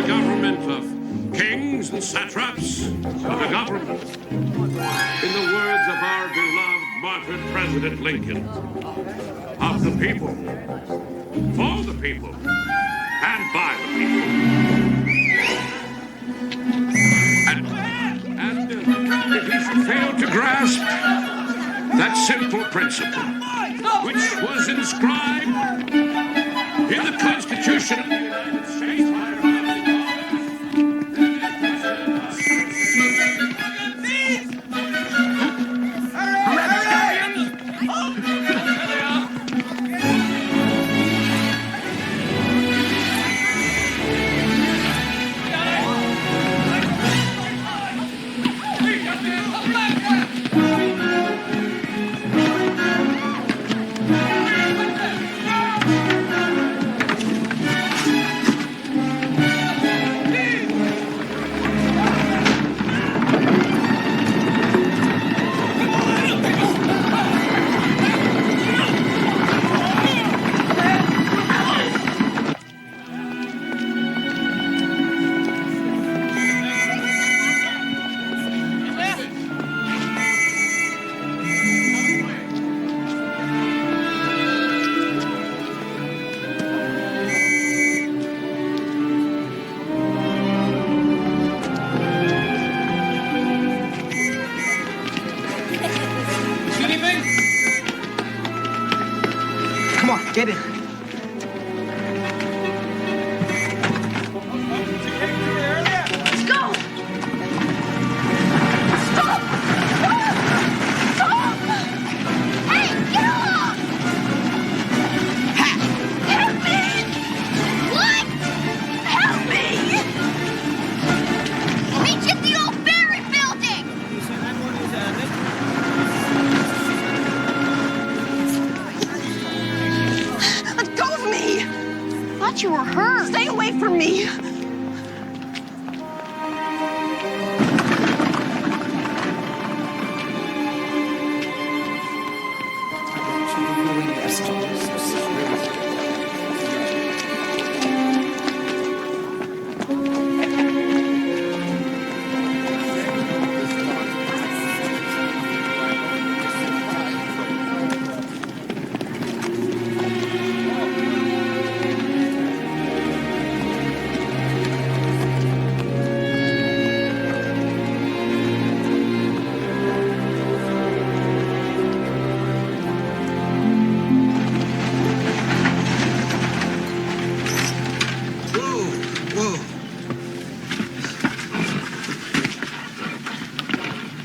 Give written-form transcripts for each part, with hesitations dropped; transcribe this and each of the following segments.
the government of kings and satraps, of the government, in the words of our beloved martyred President Lincoln, of the people, for the people, and by the people. And if he should fail to grasp that simple principle, which was inscribed in the Constitution of the United States. Get it. Let's go! Stop! Stop! Hey, get off! Help me! What? Help me! Meet you at the old Barrett building! Let go of me! I thought you were hurt. Stay away from me!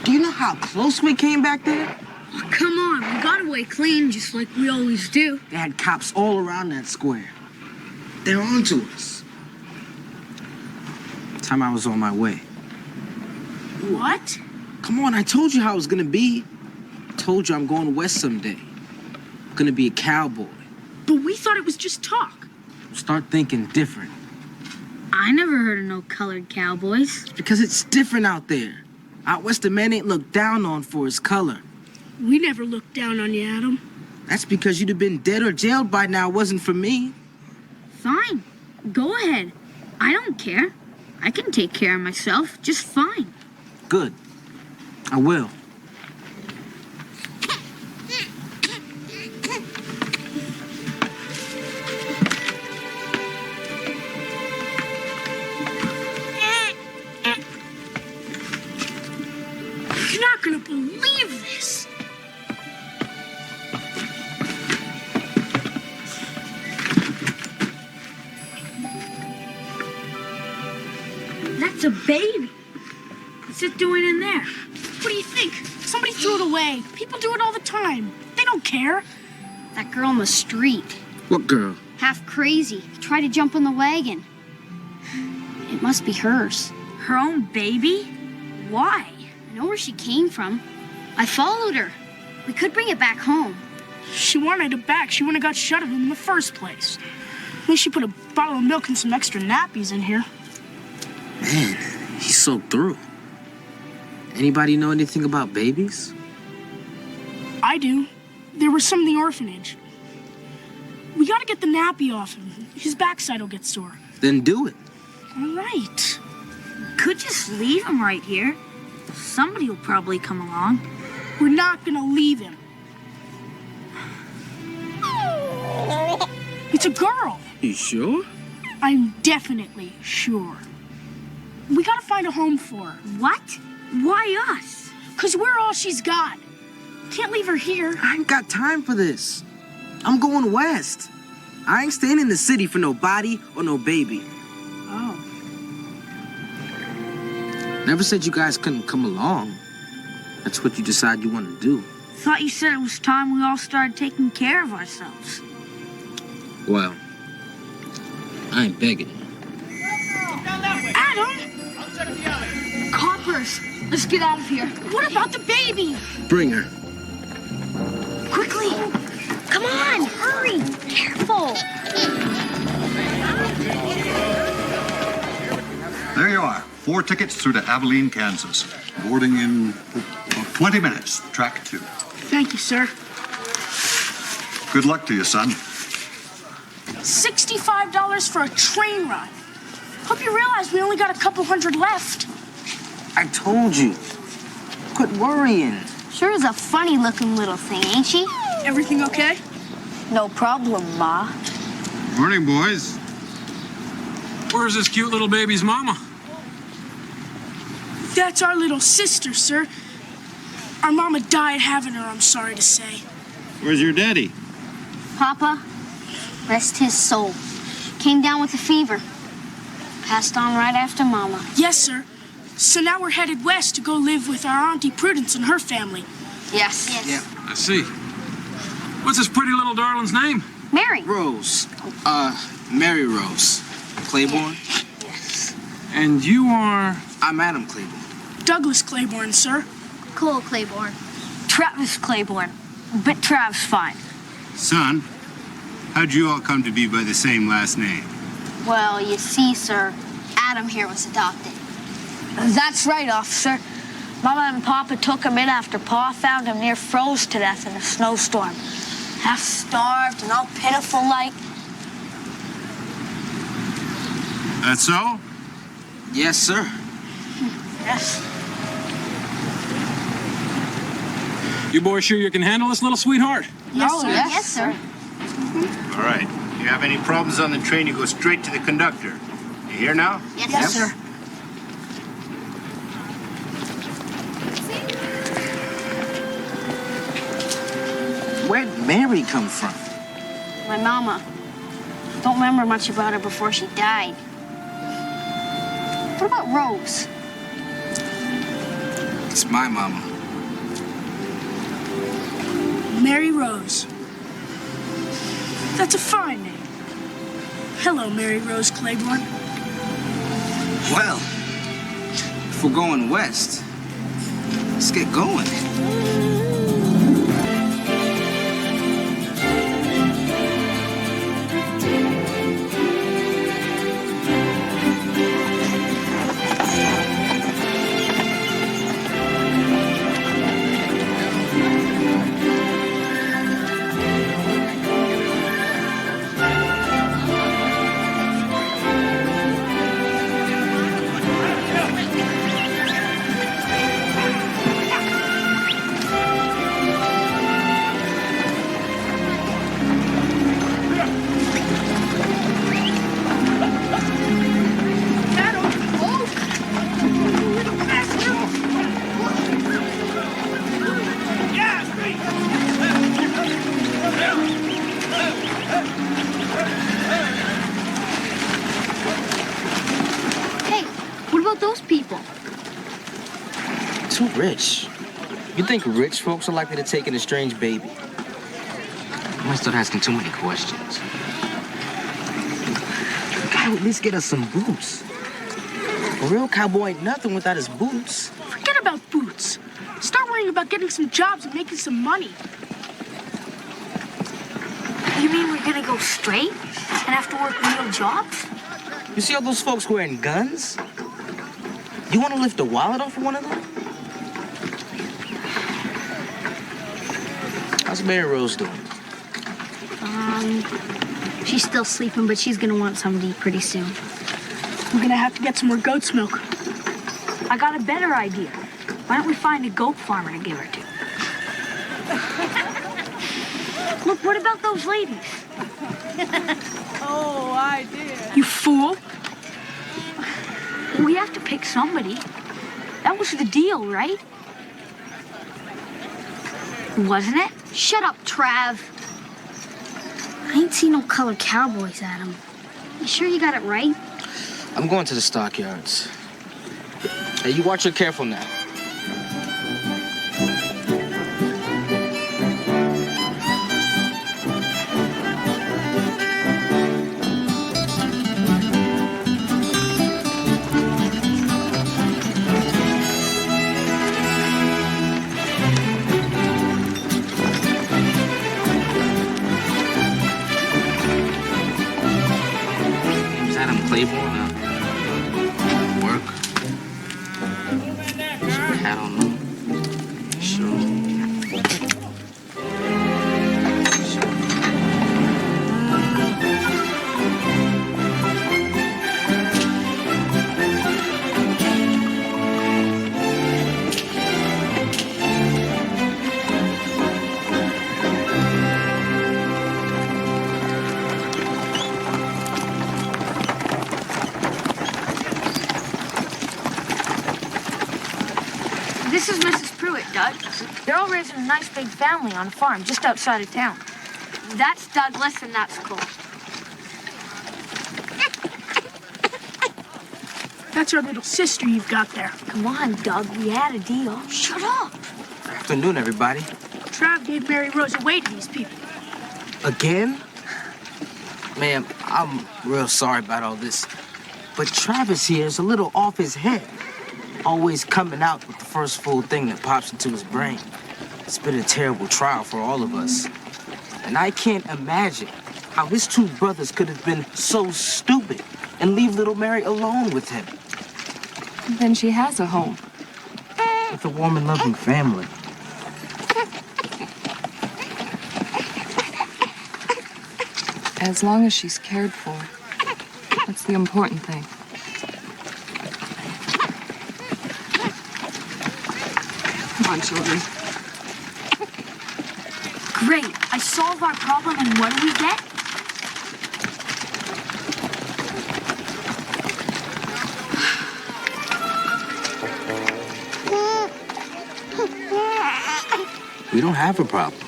Do you know how close we came back there? Oh, come on, we got away clean just like we always do. They had cops all around that square. They're on to us. Time I was on my way. What? Come on, I told you how it was gonna be. I told you I'm going west someday. I'm gonna be a cowboy. But we thought it was just talk. Start thinking different. I never heard of no colored cowboys. Because it's different out there. Out west, a man ain't looked down on for his color. We never looked down on you, Adam. That's because you'd have been dead or jailed by now, wasn't for me. Fine. Go ahead. I don't care. I can take care of myself just fine. Good. I will. You're not gonna believe this. That's a baby. What's it doing in there? What do you think? Somebody threw it away. People do it all the time. They don't care. That girl on the street. What girl? Half crazy. Tried to jump on the wagon. It must be hers. Her own baby? Why? I know where she came from. I followed her. We could bring it back home. She wanted it back. She wouldn't have got shut of him in the first place. At least she put a bottle of milk and some extra nappies in here. Man, he's so through. Anybody know anything about babies? I do. There were some in the orphanage. We gotta get the nappy off him. His backside will get sore. Then do it. All right. Could just leave him right here. Somebody will probably come along. We're not gonna leave him. It's a girl. You sure? I'm definitely sure. We gotta find a home for her. What? Why us? 'Cause we're all she's got. Can't leave her here. I ain't got time for this. I'm going west. I ain't staying in the city for no body or no baby. Oh. Never said you guys couldn't come along. That's what you decide you want to do. Thought you said it was time we all started taking care of ourselves. Well, I ain't begging. Adam! Coppers, let's get out of here. What about the baby? Bring her. Quickly. Come on, hurry. Careful. There you are. 4 tickets through to Abilene, Kansas. Boarding in 20 minutes. Track 2. Thank you, sir. Good luck to you, son. $65 for a train ride. Hope you realize we only got a couple hundred left. I told you. Quit worrying. Sure is a funny looking little thing, ain't she? Everything okay? No problem, Ma. Morning, boys. Where's this cute little baby's mama? That's our little sister, sir. Our mama died having her, I'm sorry to say. Where's your daddy? Papa, rest his soul. Came down with a fever. Passed on right after Mama. Yes, sir. So now we're headed west to go live with our Auntie Prudence and her family. Yes. Yeah. I see. What's this pretty little darling's name? Mary. Rose. Mary Rose. Claiborne? And you are... I'm Adam Claiborne. Douglas Claiborne, sir. Cole Claiborne. Travis Claiborne. But Trav's fine. Son, how'd you all come to be by the same last name? Well, you see, sir, Adam here was adopted. That's right, officer. Mama and Papa took him in after Pa found him near froze to death in a snowstorm. Half starved and all pitiful like. That's so? Yes, sir. Yes. You boys sure you can handle this little sweetheart? Yes, Oh, sir. yes, sir. All right. If you have any problems on the train, you go straight to the conductor. You hear now? Yes, sir. Where'd Mary come from? My mama. Don't remember much about her before she died. What about Rose? It's my mama. Mary Rose. That's a fine name. Hello, Mary Rose Claiborne. Well, if we're going west, let's get going. Hey, what about those people? Too rich. You think rich folks are likely to take in a strange baby? I might start asking too many questions. The guy would at least get us some boots. A real cowboy ain't nothing without his boots. Forget about boots. Start worrying about getting some jobs and making some money. You mean we're gonna go straight and have to work real jobs? You see all those folks wearing guns? You want to lift a wallet off of one of them? How's Mary Rose doing? She's still sleeping, but she's gonna want something to eat pretty soon. We're gonna have to get some more goat's milk. I got a better idea. Why don't we find a goat farmer to give her to? Look, what about those ladies? You fool! We have to pick somebody. That was the deal, right? Wasn't it? Shut up, Trav. I ain't seen no colored cowboys at him. You sure you got it right? I'm going to the stockyards. Hey, you watch her careful now. Is that him Claiborne? Work? I don't know. Sure. This is Mrs. Pruitt, Doug. They're all raising a nice big family on a farm just outside of town. That's Douglas, and that's Cole. That's our little sister you've got there. Come on, Doug, we had a deal. Shut up! Afternoon, everybody. Trav gave Mary Rose away to these people. Again? Man, I'm real sorry about all this. But Travis here is a little off his head. Always coming out with the first full thing that pops into his brain. It's been a terrible trial for all of us. And I can't imagine how his two brothers could have been so stupid and leave little Mary alone with him. Then she has a home. With a warm and loving family. As long as she's cared for. That's the important thing. Come on, children. Great. I solve our problem, and what do we get? We don't have a problem.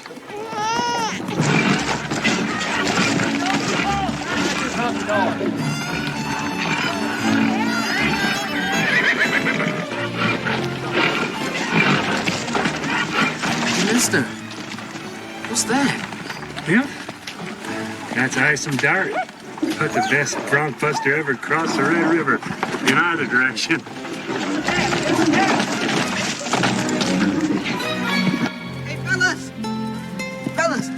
Mister, what's that? Yeah? That's Isom Dart. Put the best bronc buster ever crossed the Red River in either direction. Hey, fellas! Fellas!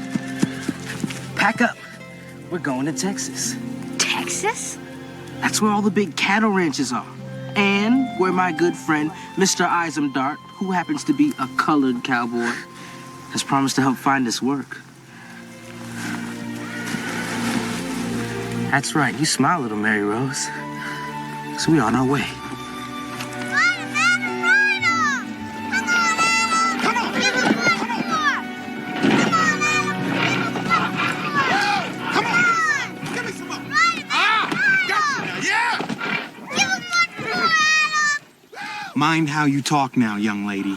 Pack up. We're going to Texas. Texas? That's where all the big cattle ranches are. And where my good friend, Mr. Isom Dart, who happens to be a colored cowboy, has promised to help find us work. That's right. You smile, little Mary Rose. So we on our way. Mind how you talk now, young lady.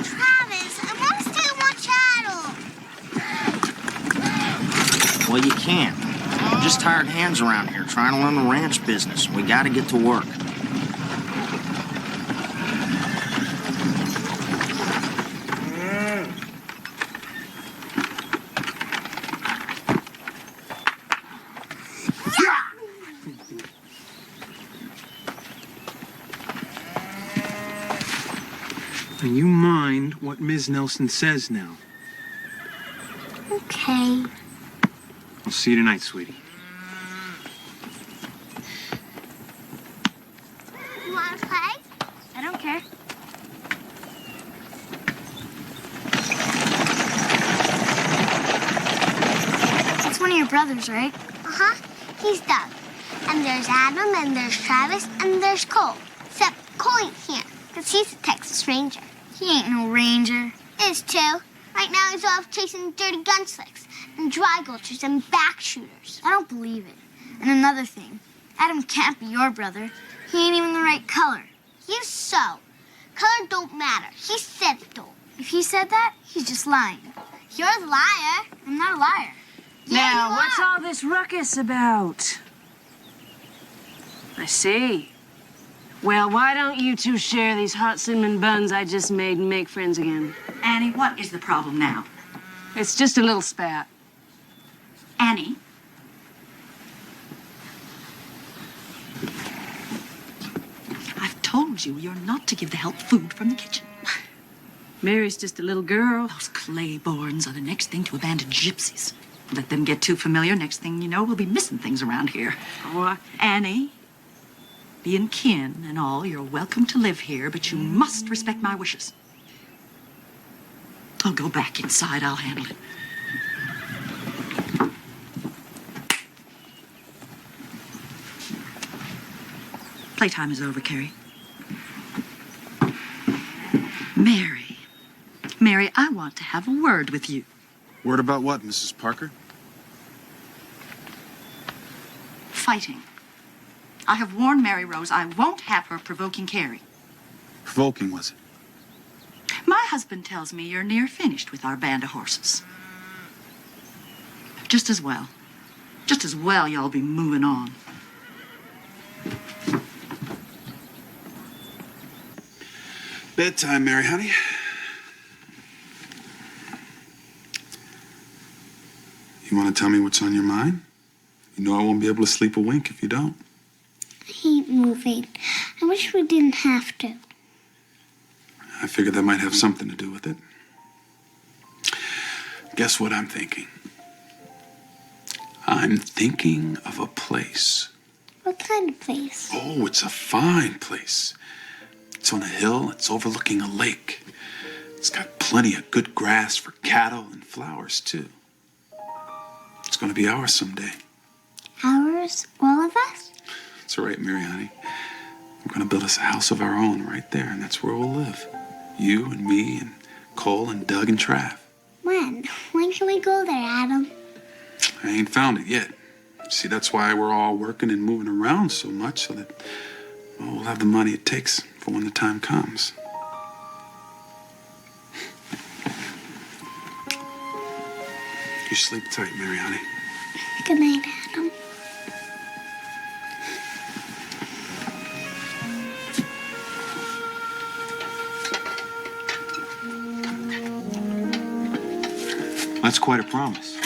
Travis, I want to stay and watch cattle. Well, you can't. We're just tired hands around here trying to learn the ranch business. We gotta get to work. And you mind what Ms. Nelson says now. Okay. I'll see you tonight, sweetie. You want to play? I don't care. That's one of your brothers, right? Uh-huh. He's Doug. And there's Adam, and there's Travis, and there's Cole. Except Cole ain't here, because he's a Texas Ranger. He ain't no ranger. Is too. Right now he's off chasing dirty gun slicks and dry gulchers and back shooters. I don't believe it. And another thing, Adam can't be your brother. He ain't even the right color. You so. Color don't matter. He said it don't. If he said that, he's just lying. You're the liar. I'm not a liar. Now, what's all this ruckus about? I see. Well, why don't you two share these hot cinnamon buns I just made and make friends again? Annie, what is the problem now? It's just a little spat. Annie? I've told you you're not to give the help food from the kitchen. Mary's just a little girl. Those Clayborns are the next thing to abandoned gypsies. Let them get too familiar, next thing you know, we'll be missing things around here. What? Annie, being kin and all, you're welcome to live here, but you must respect my wishes. I'll go back inside. I'll handle it. Playtime is over, Carrie. Mary, I want to have a word with you. Word about what, Mrs. Parker? Fighting. I have warned Mary Rose I won't have her provoking Carrie. Provoking, was it? My husband tells me you're near finished with our band of horses. Just as well y'all be moving on. Bedtime, Mary, honey. You want to tell me what's on your mind? You know I won't be able to sleep a wink if you don't. I hate moving. I wish we didn't have to. I figured that might have something to do with it. Guess what I'm thinking? I'm thinking of a place. What kind of place? Oh, it's a fine place. It's on a hill. It's overlooking a lake. It's got plenty of good grass for cattle and flowers, too. It's going to be ours someday. Ours? All of us? That's all right, Mary, honey. We're going to build us a house of our own right there, and that's where we'll live. You and me and Cole and Doug and Trav. When? When can we go there, Adam? I ain't found it yet. See, that's why we're all working and moving around so much, so that we'll have the money it takes for when the time comes. You sleep tight, Mary, honey. Good night, Adam. That's quite a promise.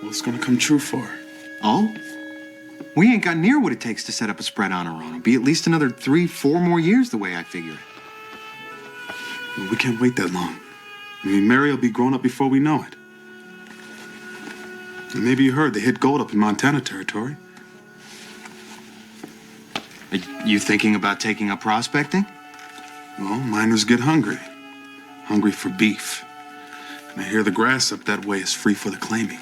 Well, it's gonna come true for her. Oh? We ain't got near what it takes to set up a spread on our own. It'll be at least another 3-4 more years the way I figure it. Well, we can't wait that long. I mean, Mary will be grown up before we know it. And maybe you heard they hit gold up in Montana territory. Are you thinking about taking up prospecting? Well, miners get hungry. Hungry for beef. And I hear the grass up that way is free for the claiming.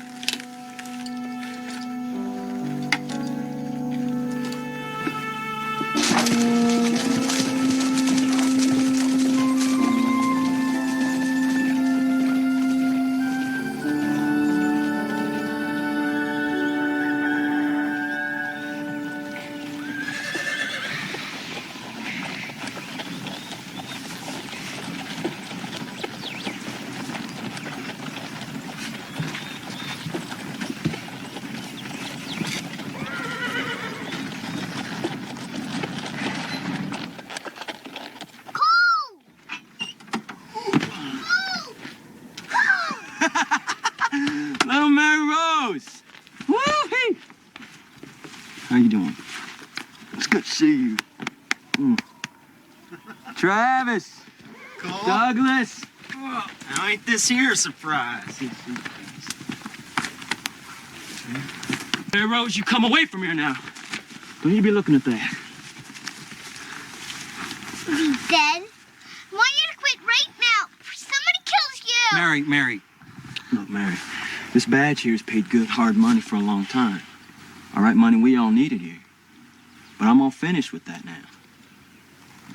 Little Mary Rose! Woo-hee! How you doing? It's good to see you. Travis! Cole? Douglas! Now, ain't this here a surprise? Mary Rose, you come away from here now. Don't you be looking at that. Is he dead? I want you to quit right now. Somebody kills you. Mary. Look, Mary, this badge here's paid good, hard money for a long time. All right, money, we all need it here. But I'm all finished with that now.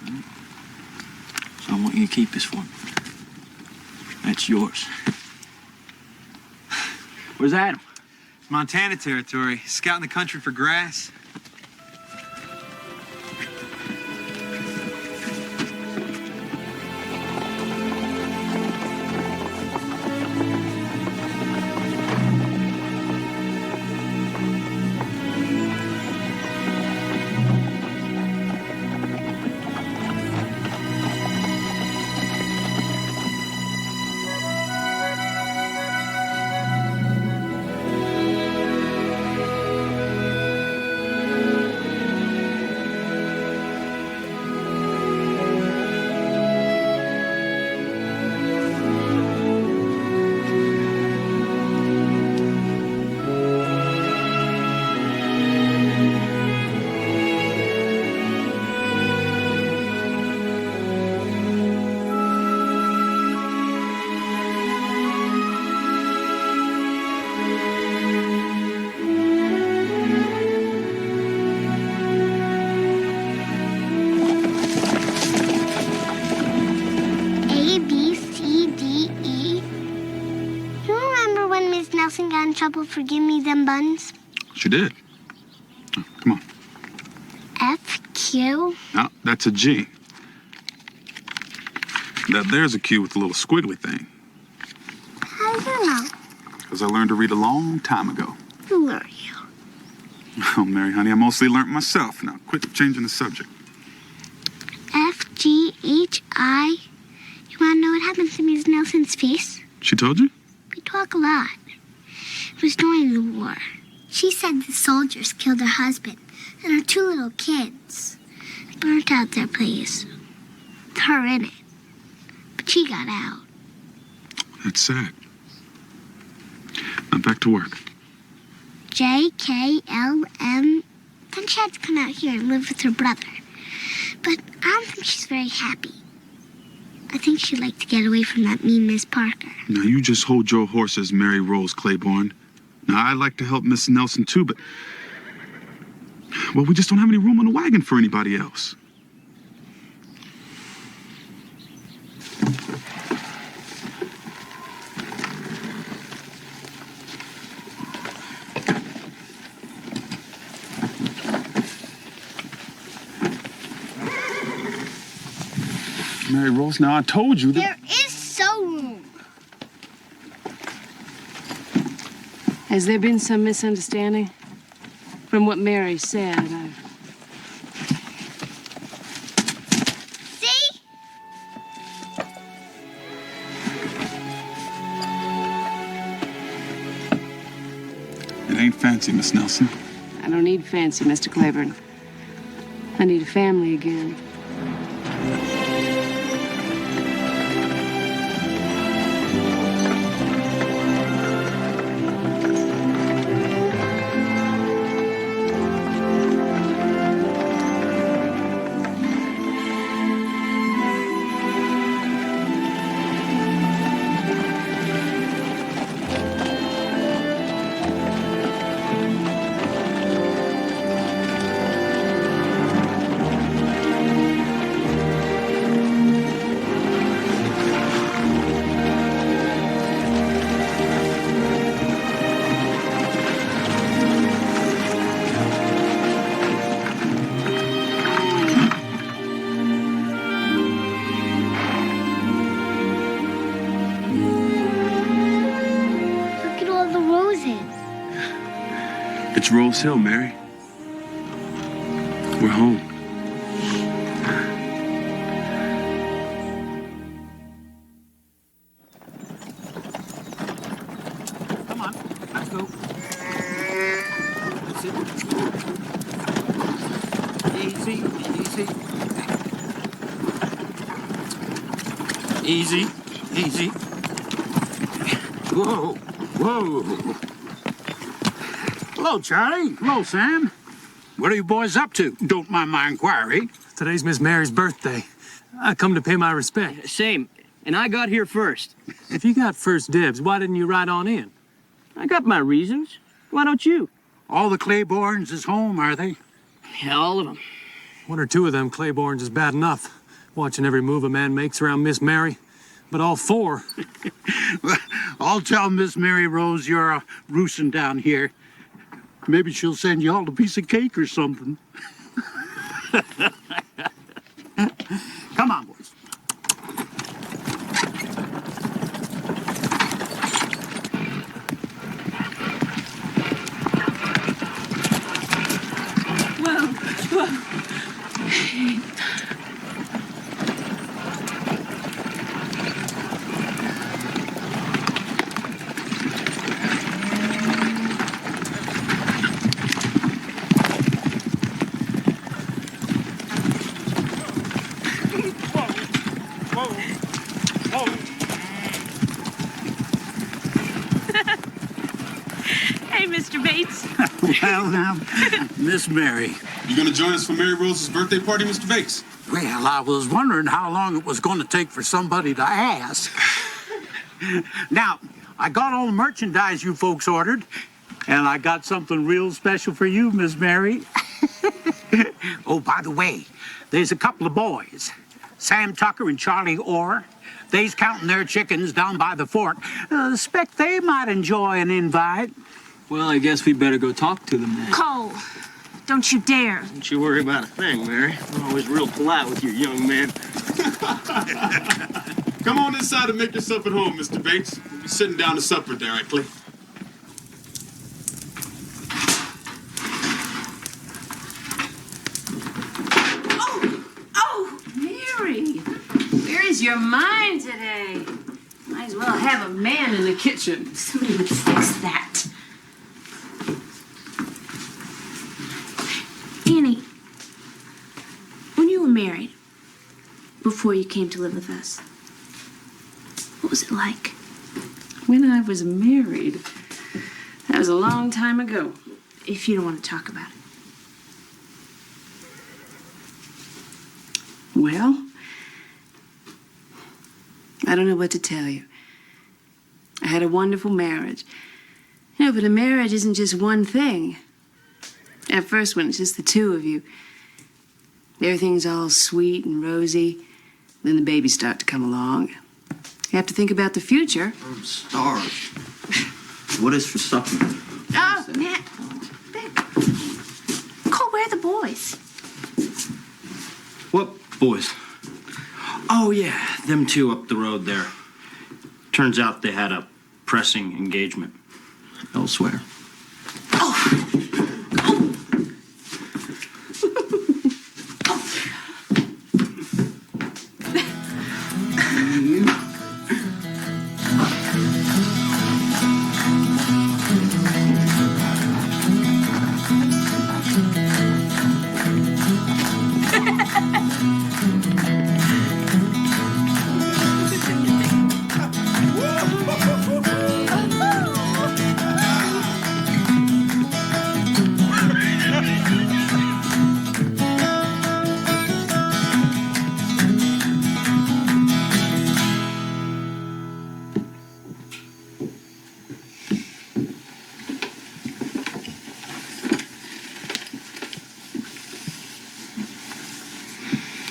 All right? So I want you to keep this one. That's yours. Where's Adam? Montana territory, scouting the country for grass. Nelson got in trouble for giving me them buns? She did. Oh, come on. F-Q? No, that's a G. There's a Q with a little squiggly thing. How do you know? Because I learned to read a long time ago. Who are you? Oh, Mary, honey, I mostly learned myself. Now, quit changing the subject. F-G-H-I. You want to know what happened to Miss Nelson's face? She told you? We talk a lot. It was during the war. She said the soldiers killed her husband and her 2 little kids. Burnt out their place. With her in it. But she got out. That's sad. Now back to work. J-K-L-M. Then she had to come out here and live with her brother. But I don't think she's very happy. I think she'd like to get away from that mean Miss Parker. Now, you just hold your horses, Mary Rose Claiborne. Now, I'd like to help Miss Nelson, too, but... well, we just don't have any room on the wagon for anybody else. Mary Rose, now I told you that... There is so room. Has there been some misunderstanding? From what Mary said, See? It ain't fancy, Miss Nelson. I don't need fancy, Mr. Claiborne. I need a family again. It's Rose Hill, Mary. We're home. Come on, let's go. Easy, easy. Easy, easy. Whoa, whoa. Hello, Charlie. Hello, Sam. What are you boys up to? Don't mind my inquiry. Today's Miss Mary's birthday. I come to pay my respect. Same. And I got here first. If you got first dibs, why didn't you ride on in? I got my reasons. Why don't you? All the Claibornes is home, are they? Yeah, all of them. One or two of them Claibornes is bad enough, watching every move a man makes around Miss Mary. But all four... Well, I'll tell Miss Mary Rose you're roosting down here. Maybe she'll send you all a piece of cake or something. Come on, boys. Hey, Mr. Bates. Well, now, Miss Mary. You gonna join us for Mary Rose's birthday party, Mr. Bates? Well, I was wondering how long it was going to take for somebody to ask. Now, I got all the merchandise you folks ordered, and I got something real special for you, Miss Mary. Oh, by the way, there's a couple of boys, Sam Tucker and Charlie Orr. They's counting their chickens down by the fort. Expect they might enjoy an invite. Well, I guess we better go talk to them then. Cole, don't you dare. Don't you worry about a thing, Mary. You're always real polite with your young man. Come on inside and make yourself at home, Mr. Bates. We'll be sitting down to supper directly. Oh, Mary. Where is your mind today? Might as well have a man in the kitchen. Somebody would fix that. Annie, when you were married, before you came to live with us, what was it like? When I was married? That was a long time ago. If you don't want to talk about it. Well, I don't know what to tell you. I had a wonderful marriage. You know, but a marriage isn't just one thing. At first, when it's just the two of you, everything's all sweet and rosy. Then the babies start to come along. You have to think about the future. I'm starved. What is for supper? Oh, Matt. Cole, where are the boys? What boys? Oh, yeah, them two up the road there. Turns out they had a pressing engagement elsewhere.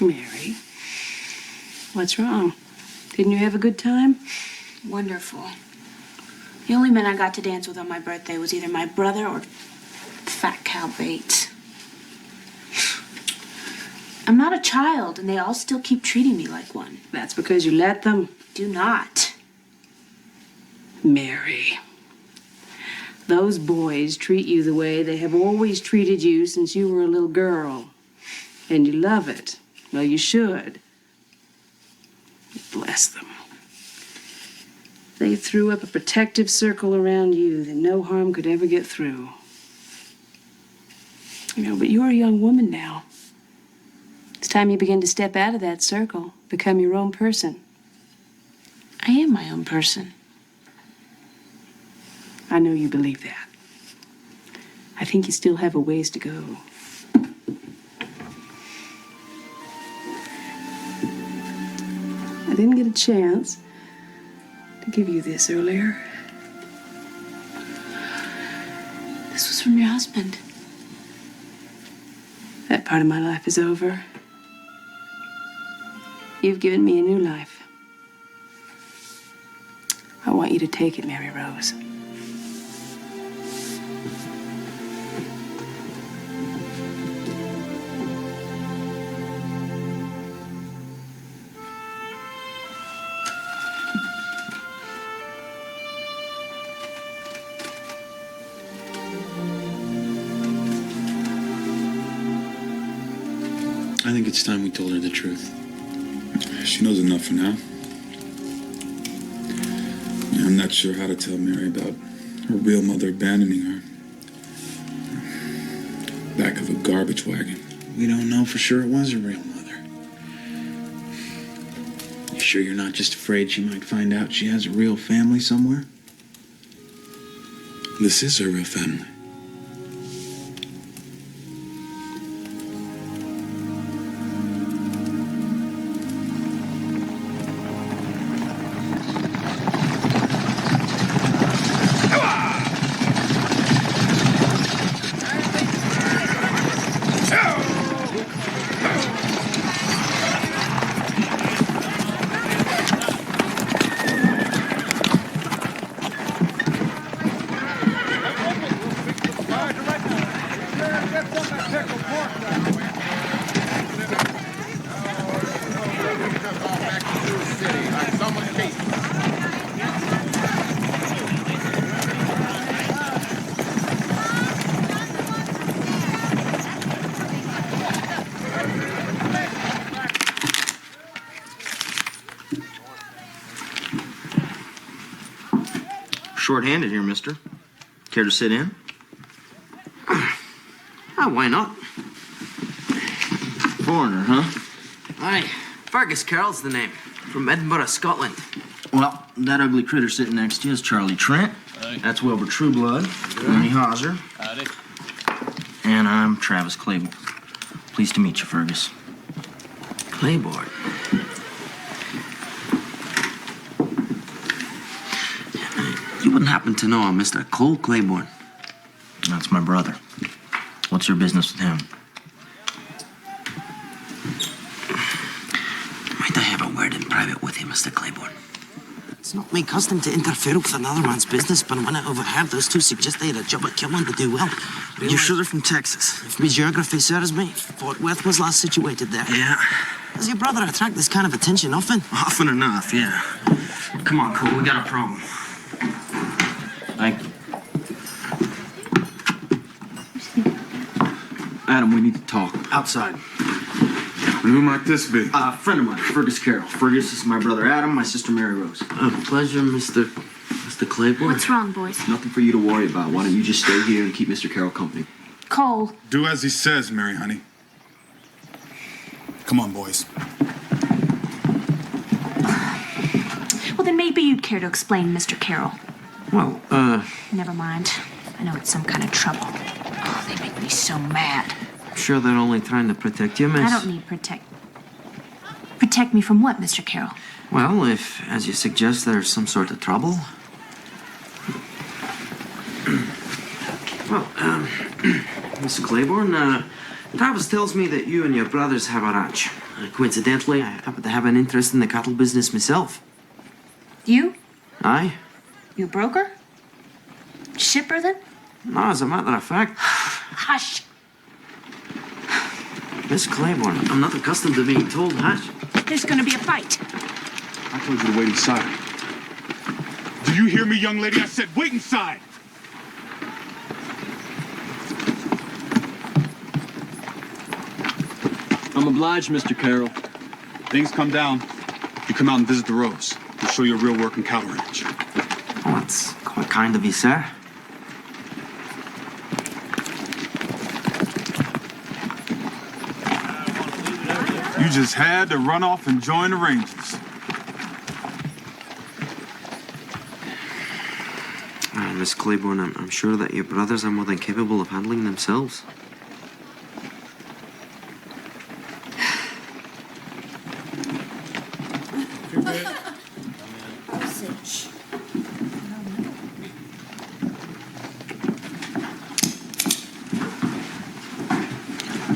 Mary, what's wrong? Didn't you have a good time? Wonderful. The only men I got to dance with on my birthday was either my brother or Fat Cal Bates. I'm not a child, and they all still keep treating me like one. That's because you let them. Do not. Mary, those boys treat you the way they have always treated you since you were a little girl. And you love it. Well, you should. Bless them. They threw up a protective circle around you that no harm could ever get through. You know, but you're a young woman now. It's time you begin to step out of that circle, become your own person. I am my own person. I know you believe that. I think you still have a ways to go. I didn't get a chance to give you this earlier. This was from your husband. That part of my life is over. You've given me a new life. I want you to take it, Mary Rose. I think it's time we told her the truth. She knows enough for now. I'm not sure how to tell Mary about her real mother abandoning her. Back of a garbage wagon. We don't know for sure it was her real mother. You sure you're not just afraid she might find out she has a real family somewhere? This is her real family. Short-handed here, mister. Care to sit in? Why not? Foreigner, huh? Aye, Fergus Carroll's the name. From Edinburgh, Scotland. Well, that ugly critter sitting next to you is Charlie Trent. Aye. That's Wilbur Trueblood. Ernie Hauser. Howdy. And I'm Travis Claiborne. Pleased to meet you, Fergus. Claiborne. You wouldn't happen to know a Mr. Cole Claiborne? That's my brother. What's your business with him? Might I have a word in private with you, Mr. Claiborne? It's not my custom to interfere with another man's business, but when I overheard those two suggest they had a job at killing to do well. You're sure they're from Texas? If my geography serves me, Fort Worth was last situated there. Yeah. Does your brother attract this kind of attention often? Often enough, yeah. Come on, Cole, we got a problem. Thank you. Adam, we need to talk. Outside. Who might this be? A friend of mine, Fergus Carroll. Fergus is my brother Adam, my sister Mary Rose. Pleasure, Mr. Claiborne. What's wrong, boys? Nothing for you to worry about. Why don't you just stay here and keep Mr. Carroll company? Cole. Do as he says, Mary, honey. Come on, boys. Well, then maybe you'd care to explain, Mr. Carroll. Well, Never mind. I know it's some kind of trouble. Oh, they make me so mad. I'm sure they're only trying to protect you, miss. I don't need protect. Protect me from what, Mr. Carroll? Well, if, as you suggest, there's some sort of trouble. Well, Mr. Claiborne, Travis tells me that you and your brothers have a ranch. Coincidentally, I happen to have an interest in the cattle business myself. You? Aye? You a broker? Shipper, then? No, as a matter of fact, Hush. Miss Claiborne, I'm not accustomed to being told hush. There's gonna be a fight. I told you to wait inside. Do you hear me, young lady? I said wait inside. I'm obliged, Mr. Carroll. Things come down. You come out and visit the Rose. We'll show you a real working cattle ranch. Oh, that's quite kind of you, sir. You just had to run off and join the Rangers. Miss Claiborne, I'm sure that your brothers are more than capable of handling themselves.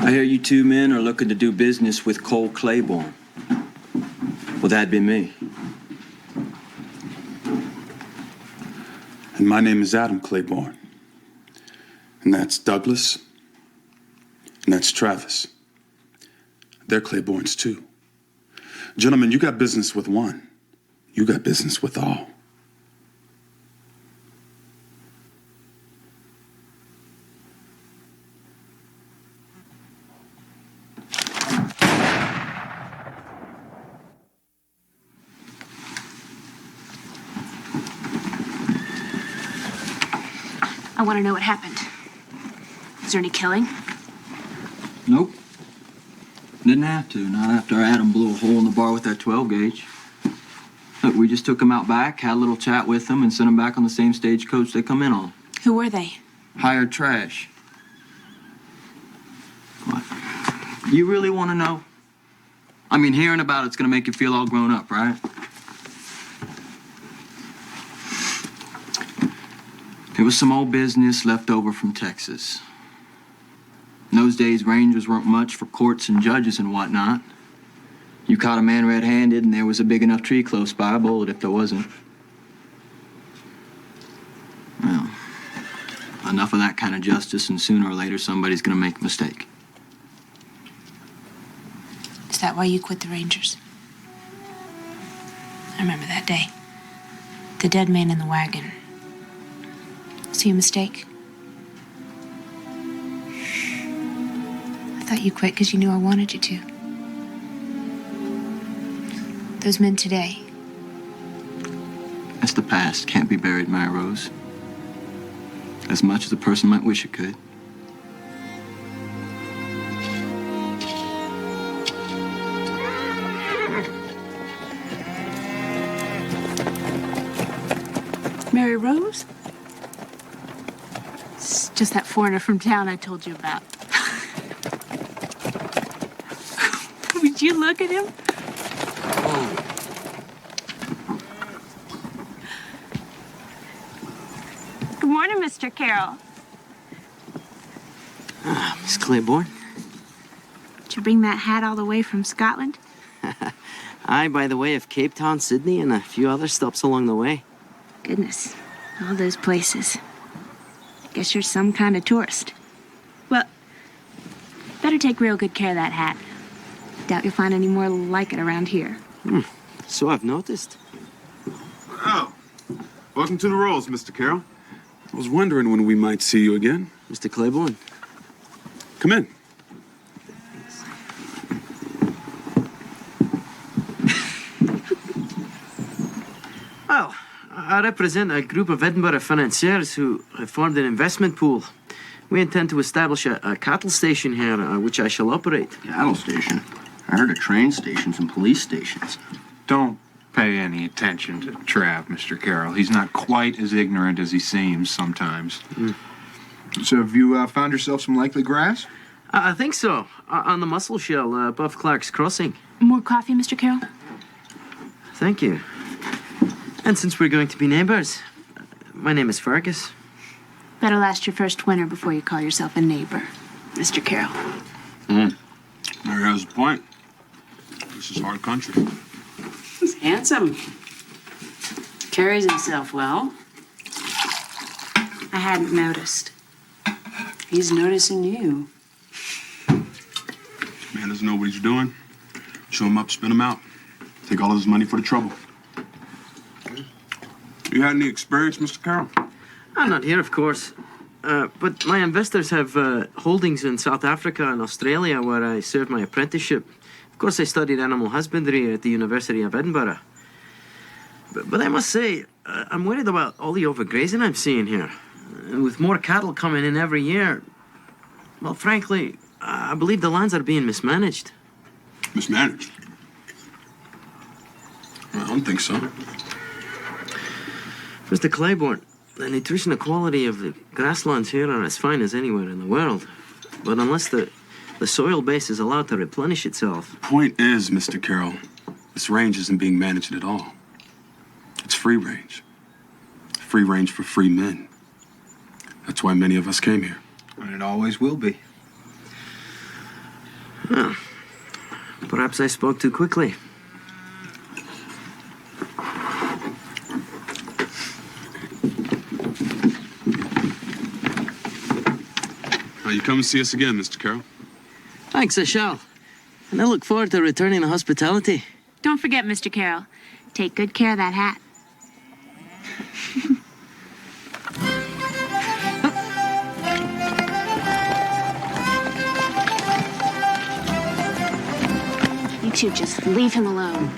I hear you two men are looking to do business with Cole Claiborne. Well, that'd be me. And my name is Adam Claiborne. And that's Douglas. And that's Travis. They're Claibornes too. Gentlemen, you got business with one. You got business with all. I want to know what happened. Is there any killing? Nope. Didn't have to, not after Adam blew a hole in the bar with that 12 gauge. Look, we just took them out back, had a little chat with them, and sent them back on the same stagecoach they come in on. Who were they? Hired trash. What? You really want to know? I mean, hearing about it's gonna make you feel all grown up, right? It was some old business left over from Texas. In those days, rangers weren't much for courts and judges and whatnot. You caught a man red-handed and there was a big enough tree close by, a bullet if there wasn't. Well, enough of that kind of justice and sooner or later somebody's gonna make a mistake. Is that why you quit the Rangers? I remember that day. The dead man in the wagon. Was he a mistake? I thought you quit because you knew I wanted you to. Those men today. That's the past. Can't be buried, Mary Rose. As much as a person might wish it could. Mary Rose? It's just that foreigner from town I told you about. Would you look at him? Good morning, Mr. Carroll. Miss Claiborne? Did you bring that hat all the way from Scotland? Aye, by the way of Cape Town, Sydney, and a few other stops along the way. Goodness, all those places. Guess you're some kind of tourist. Well, better take real good care of that hat. Doubt you'll find any more like it around here. So I've noticed. Oh, welcome to the Rolls, Mr. Carroll. I was wondering when we might see you again. Mr. Claiborne. Come in. Well, I represent a group of Edinburgh financiers who have formed an investment pool. We intend to establish a cattle station here, which I shall operate. Cattle station? I heard of train stations and police stations. Don't pay any attention to Trav, Mr. Carroll. He's not quite as ignorant as he seems sometimes. So have you found yourself some likely grass? I think so. On the Muscle Shell above Clark's Crossing. More coffee, Mr. Carroll? Thank you. And since we're going to be neighbors, my name is Fergus. Better last your first winter before you call yourself a neighbor, Mr. Carroll. Mary has a point. This is hard country. He's handsome. Carries himself well. I hadn't noticed. He's noticing you. Man doesn't know what he's doing. Show him up, spin him out. Take all of his money for the trouble. You had any experience, Mr. Carroll? I'm not here, of course. But my investors have holdings in South Africa and Australia where I served my apprenticeship. Of course, I studied animal husbandry at the University of Edinburgh. But I must say, I'm worried about all the overgrazing I'm seeing here. And with more cattle coming in every year, well, frankly, I believe the lands are being mismanaged. Mismanaged? I don't think so. Mr. Claiborne, the nutritional quality of the grasslands here are as fine as anywhere in the world. But unless the soil base is allowed to replenish itself... The point is, Mr. Carroll, this range isn't being managed at all. It's free range. Free range for free men. That's why many of us came here. And it always will be. Huh. Perhaps I spoke too quickly. You come and see us again, Mr. Carroll. Thanks, I shall. And I look forward to returning the hospitality. Don't forget, Mr. Carroll. Take good care of that hat. You two just leave him alone.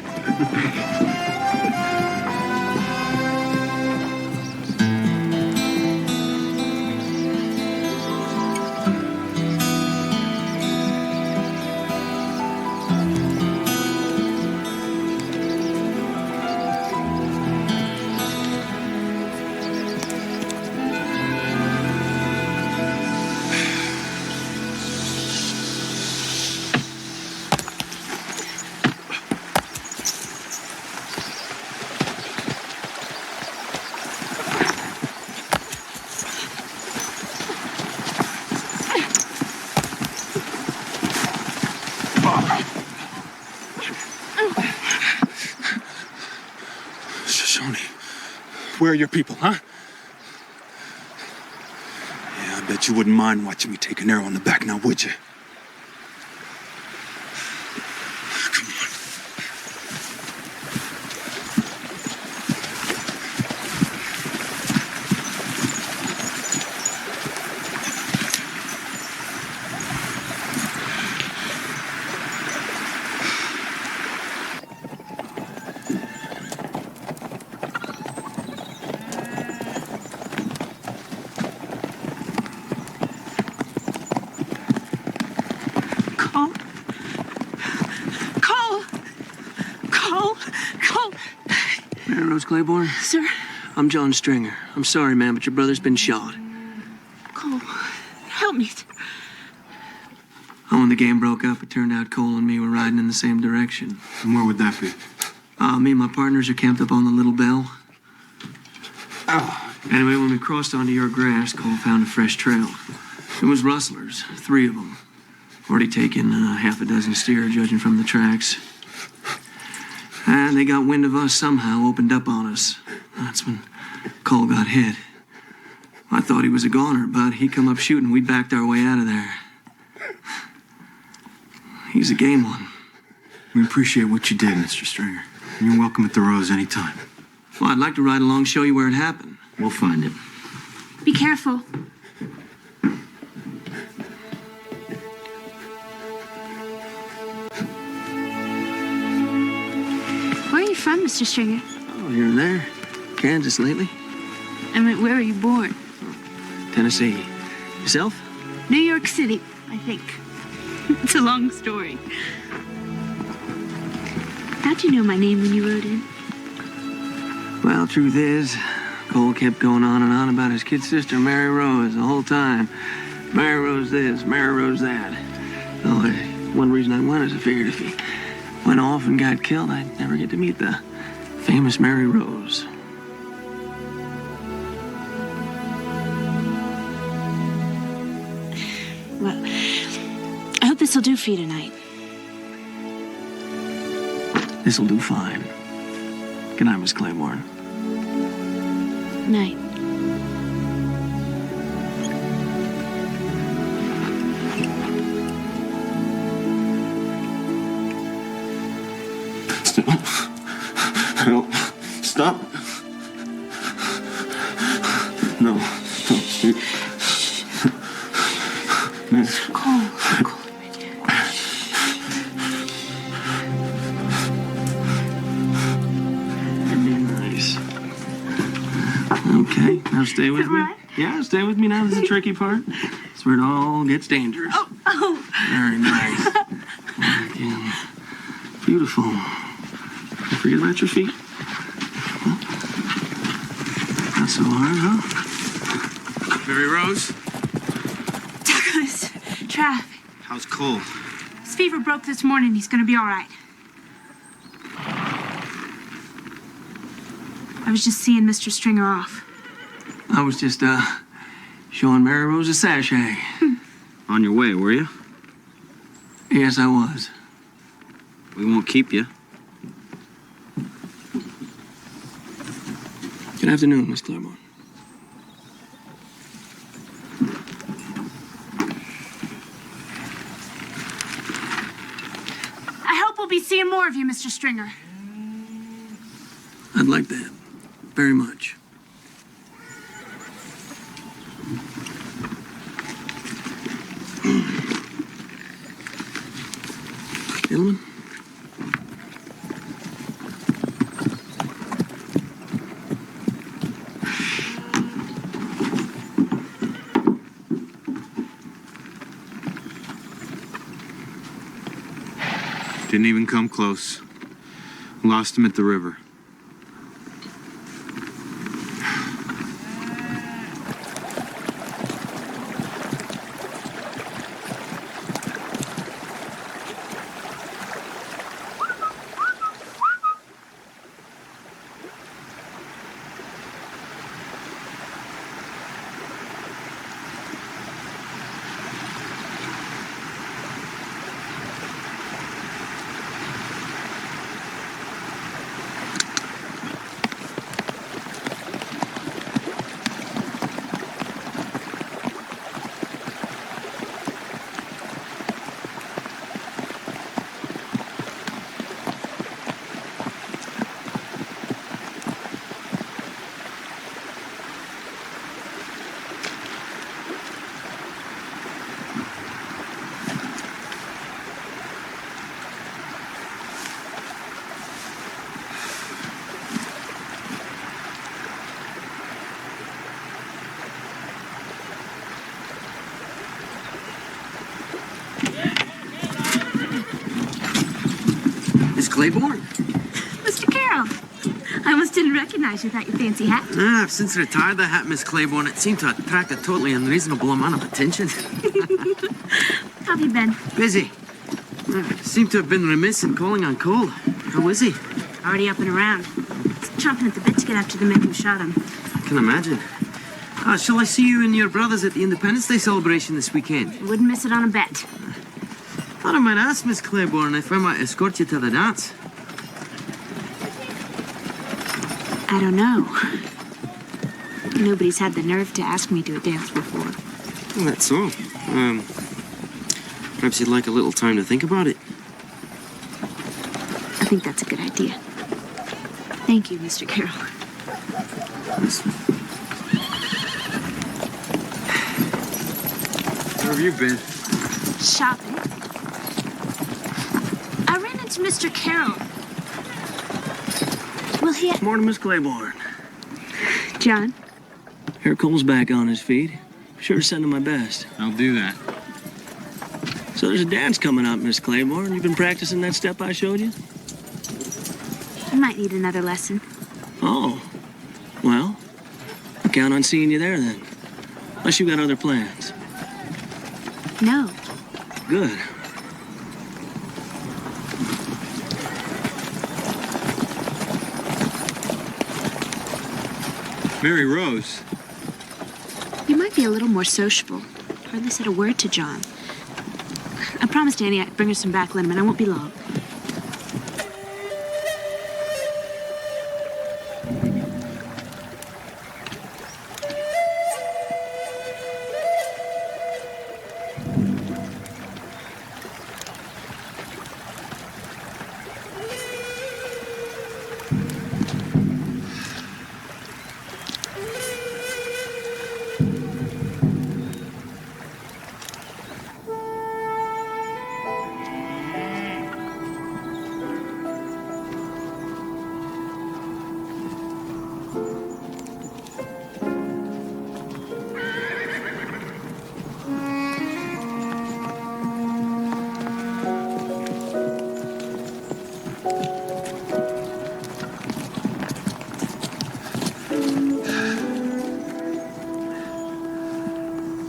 Where are your people, huh? Yeah, I bet you wouldn't mind watching me take an arrow in the back now, would you? Claiborne? Sir? I'm John Stringer. I'm sorry, ma'am, but your brother's been shot. Cole, help me. Oh, when the game broke up, it turned out Cole and me were riding in the same direction. And where would that be? Me and my partners are camped up on the Little Bell. Oh. Anyway, when we crossed onto your grass, Cole found a fresh trail. It was rustlers, 3 of them. Already taken half a dozen steer, judging from the tracks. And they got wind of us somehow, opened up on us. That's when Cole got hit. I thought he was a goner, but he come up shooting. We backed our way out of there. He's a game one. We appreciate what you did, Mr. Stringer. You're welcome at the Rose anytime. Well, I'd like to ride along, show you where it happened. We'll find it. Be careful. Where are you from, Mr. Stringer? Oh, here and there. Kansas lately. I mean, where were you born? Tennessee. Yourself? New York City, I think. It's a long story. How'd you know my name when you rode in? Well, truth is, Cole kept going on and on about his kid sister, Mary Rose, the whole time. Mary Rose this, Mary Rose that. Oh, one reason I went is I figured if he went off and got killed, I'd never get to meet the famous Mary Rose. Well, I hope this'll do for you tonight. This'll do fine. Good night, Miss Claiborne. Night. Help. Stop. No. Don't. Miss. Cole. Nice. Okay, now stay with me. Yeah, stay with me now. This is the tricky part. It's where it all gets dangerous. Oh. Very nice. Again. Beautiful. Don't forget about your feet. Not so hard, huh? Mary Rose? Douglas, traffic. How's Cole? His fever broke this morning. He's gonna be all right. I was just seeing Mr. Stringer off. I was just, showing Mary Rose a sachet. On your way, were you? Yes, I was. We won't keep you. Good afternoon, Miss Claiborne. I hope we'll be seeing more of you, Mr. Stringer. I'd like that. Very much. Gentlemen? Didn't even come close. Lost him at the river. Miss Claiborne? Mr. Carroll. I almost didn't recognize you without your fancy hat. I've since retired the hat, Miss Claiborne. It seemed to attract a totally unreasonable amount of attention. How have you been? Busy. Seem to have been remiss in calling on Cole. How is he? Already up and around. He's chomping at the bit to get after the men who shot him. I can imagine. Shall I see you and your brothers at the Independence Day celebration this weekend? Wouldn't miss it on a bet. Thought I might ask Miss Claiborne if I might escort you to the dance. I don't know. Nobody's had the nerve to ask me to a dance before. Well, that's so. Perhaps you'd like a little time to think about it. I think that's a good idea. Thank you, Mr. Carroll. Where have you been? Shopping. I ran into Mr. Carroll. Will he... Morning, Miss Claiborne. John? Here Cole's back on his feet. Sure to send him my best. I'll do that. So there's a dance coming up, Miss Claiborne. You've been practicing that step I showed you? I might need another lesson. Oh. Well, I count on seeing you there then. Unless you got other plans. No. Good. Mary Rose. You might be a little more sociable. Hardly said a word to John. I promised Annie I'd bring her some back liniment. I won't be long.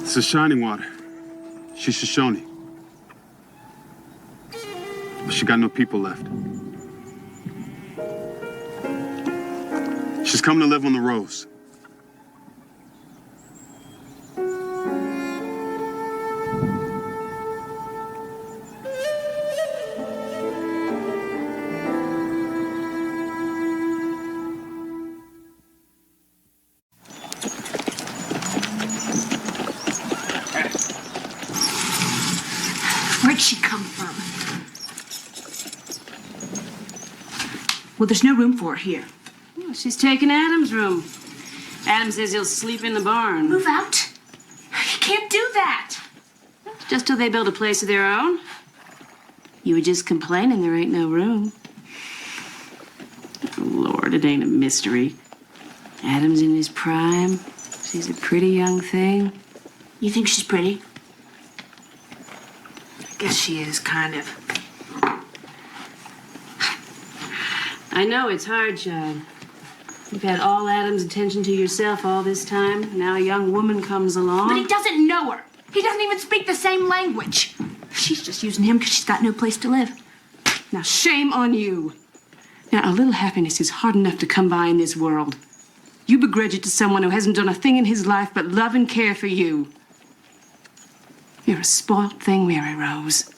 This is Shining Water. She's Shoshone. But she got no people left. She's coming to live on the Rose. Where'd she come from? Well, there's no room for her here. Well, she's taking Adam's room. Adam says he'll sleep in the barn. Move out. You can't do that. Just till they build a place of their own. You were just complaining there ain't no room. Oh, Lord, it ain't a mystery. Adam's in his prime. She's a pretty young thing. You think she's pretty? I guess she is, kind of. I know it's hard, John. You've had all Adam's attention to yourself all this time. Now a young woman comes along. But he doesn't know her. He doesn't even speak the same language. She's just using him because she's got no place to live. Now, shame on you. Now, a little happiness is hard enough to come by in this world. You begrudge it to someone who hasn't done a thing in his life but love and care for you. You're a spoiled thing, Mary Rose.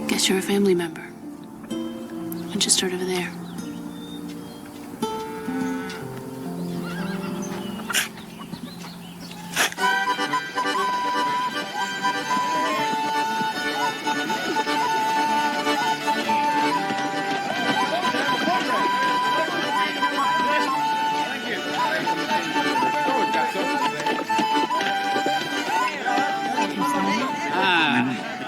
Guess you're a family member. I just start over there.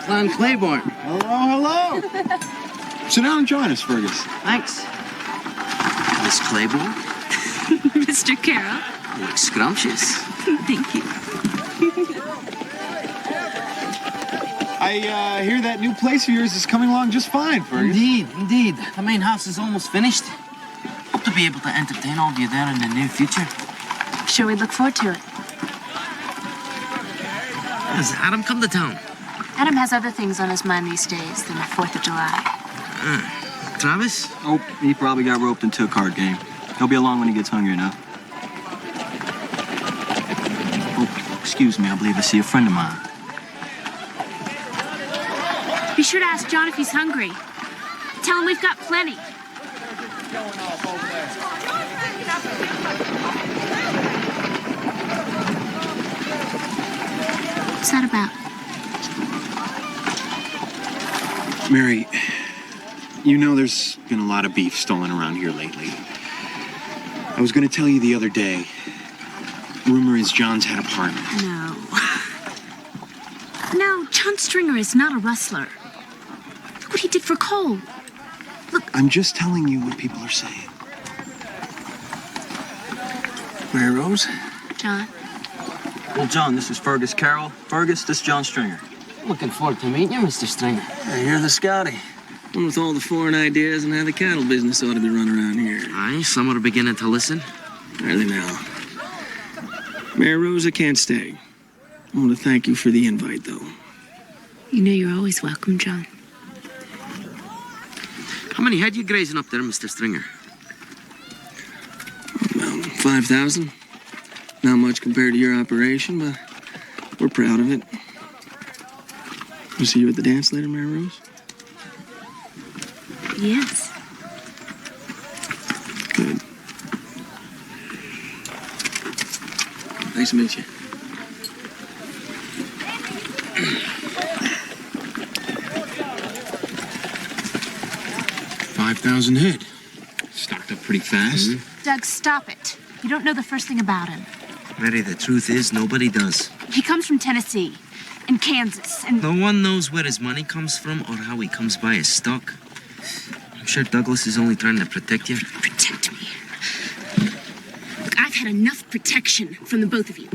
Clown Claiborne. Hello, hello. Sit down and join us, Fergus. Thanks. Miss Claiborne? Mr. Carroll. You look scrumptious. Thank you. I hear that new place of yours is coming along just fine, Fergus. Indeed. The main house is almost finished. Hope to be able to entertain all of you there in the near future. Sure, we look forward to it. Has Adam come to town? Adam has other things on his mind these days than the 4th of July. Travis? Oh, he probably got roped into a card game. He'll be along when he gets hungry enough. Oh, excuse me, I believe I see a friend of mine. Be sure to ask John if he's hungry. Tell him we've got plenty. What's that about? Mary, you know there's been a lot of beef stolen around here lately. I was going to tell you the other day. Rumor is John's had a partner. No. No, John Stringer is not a rustler. Look what he did for Cole. I'm just telling you what people are saying. Mary Rose? John. Well, John, this is Fergus Carroll. Fergus, this is John Stringer. Looking forward to meeting you, Mr. Stringer. You're the Scotty. One with all the foreign ideas and how the cattle business ought to be run around here. Aye, some are beginning to listen. Are they now? Mary Rose, I can't stay. I want to thank you for the invite, though. You know you're always welcome, John. How many head you grazing up there, Mr. Stringer? About 5,000. Not much compared to your operation, but we're proud of it. We'll see you at the dance later, Mary Rose? Yes. Good. Nice to meet you. $5,000 head. Stocked up pretty fast. Doug, stop it. You don't know the first thing about him. Mary, the truth is, nobody does. He comes from Tennessee and Kansas and... No one knows where his money comes from or how he comes by his stock. I'm sure Douglas is only trying to protect you. Protect me. Look, I've had enough protection from the both of you.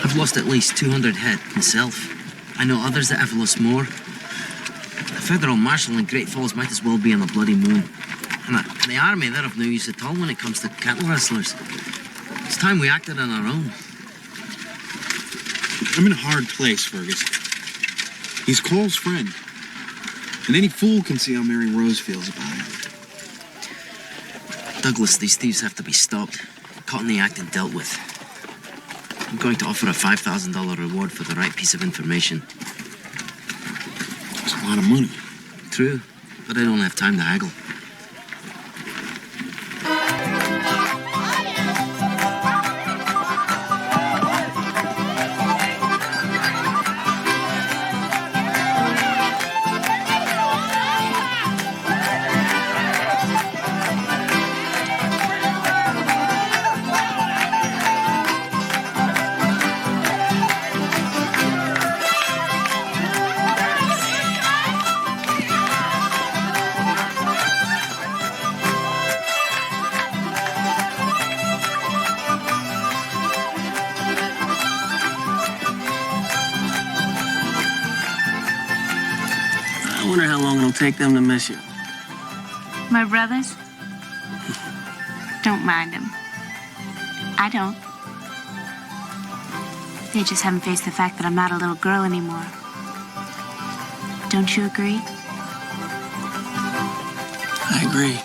I've lost at least 200 head myself. I know others that have lost more. federal marshal in Great Falls might as well be on the bloody moon. And the army, they're of no use at all when it comes to cattle rustlers. It's time we acted on our own. I'm in a hard place, Fergus. He's Cole's friend. And any fool can see how Mary Rose feels about him. Douglas, these thieves have to be stopped, caught in the act and dealt with. I'm going to offer a $5,000 reward for the right piece of information. That's a lot of money. True, but I don't have time to haggle. I wonder how long it'll take them to miss you. My brothers? Don't mind them. I don't. They just haven't faced the fact that I'm not a little girl anymore. Don't you agree? I agree.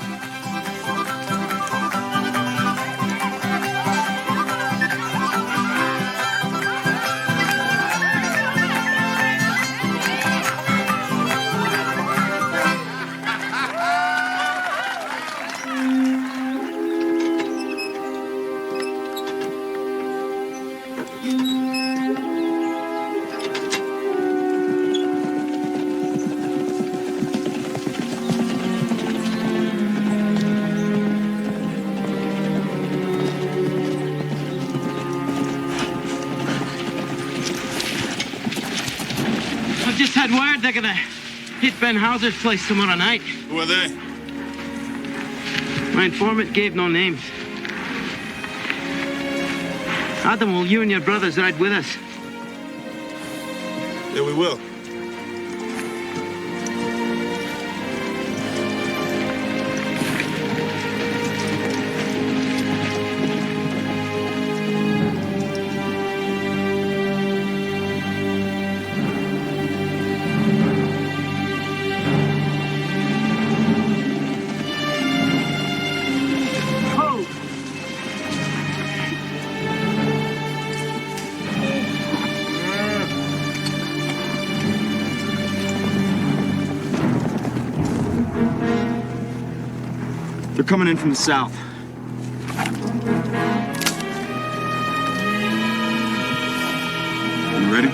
I've just had word they're gonna hit Ben Hauser's place tomorrow night. Who are they? My informant gave no names. Adam, will you and your brothers ride with us? Yeah, we will. They're coming in from the south. You ready?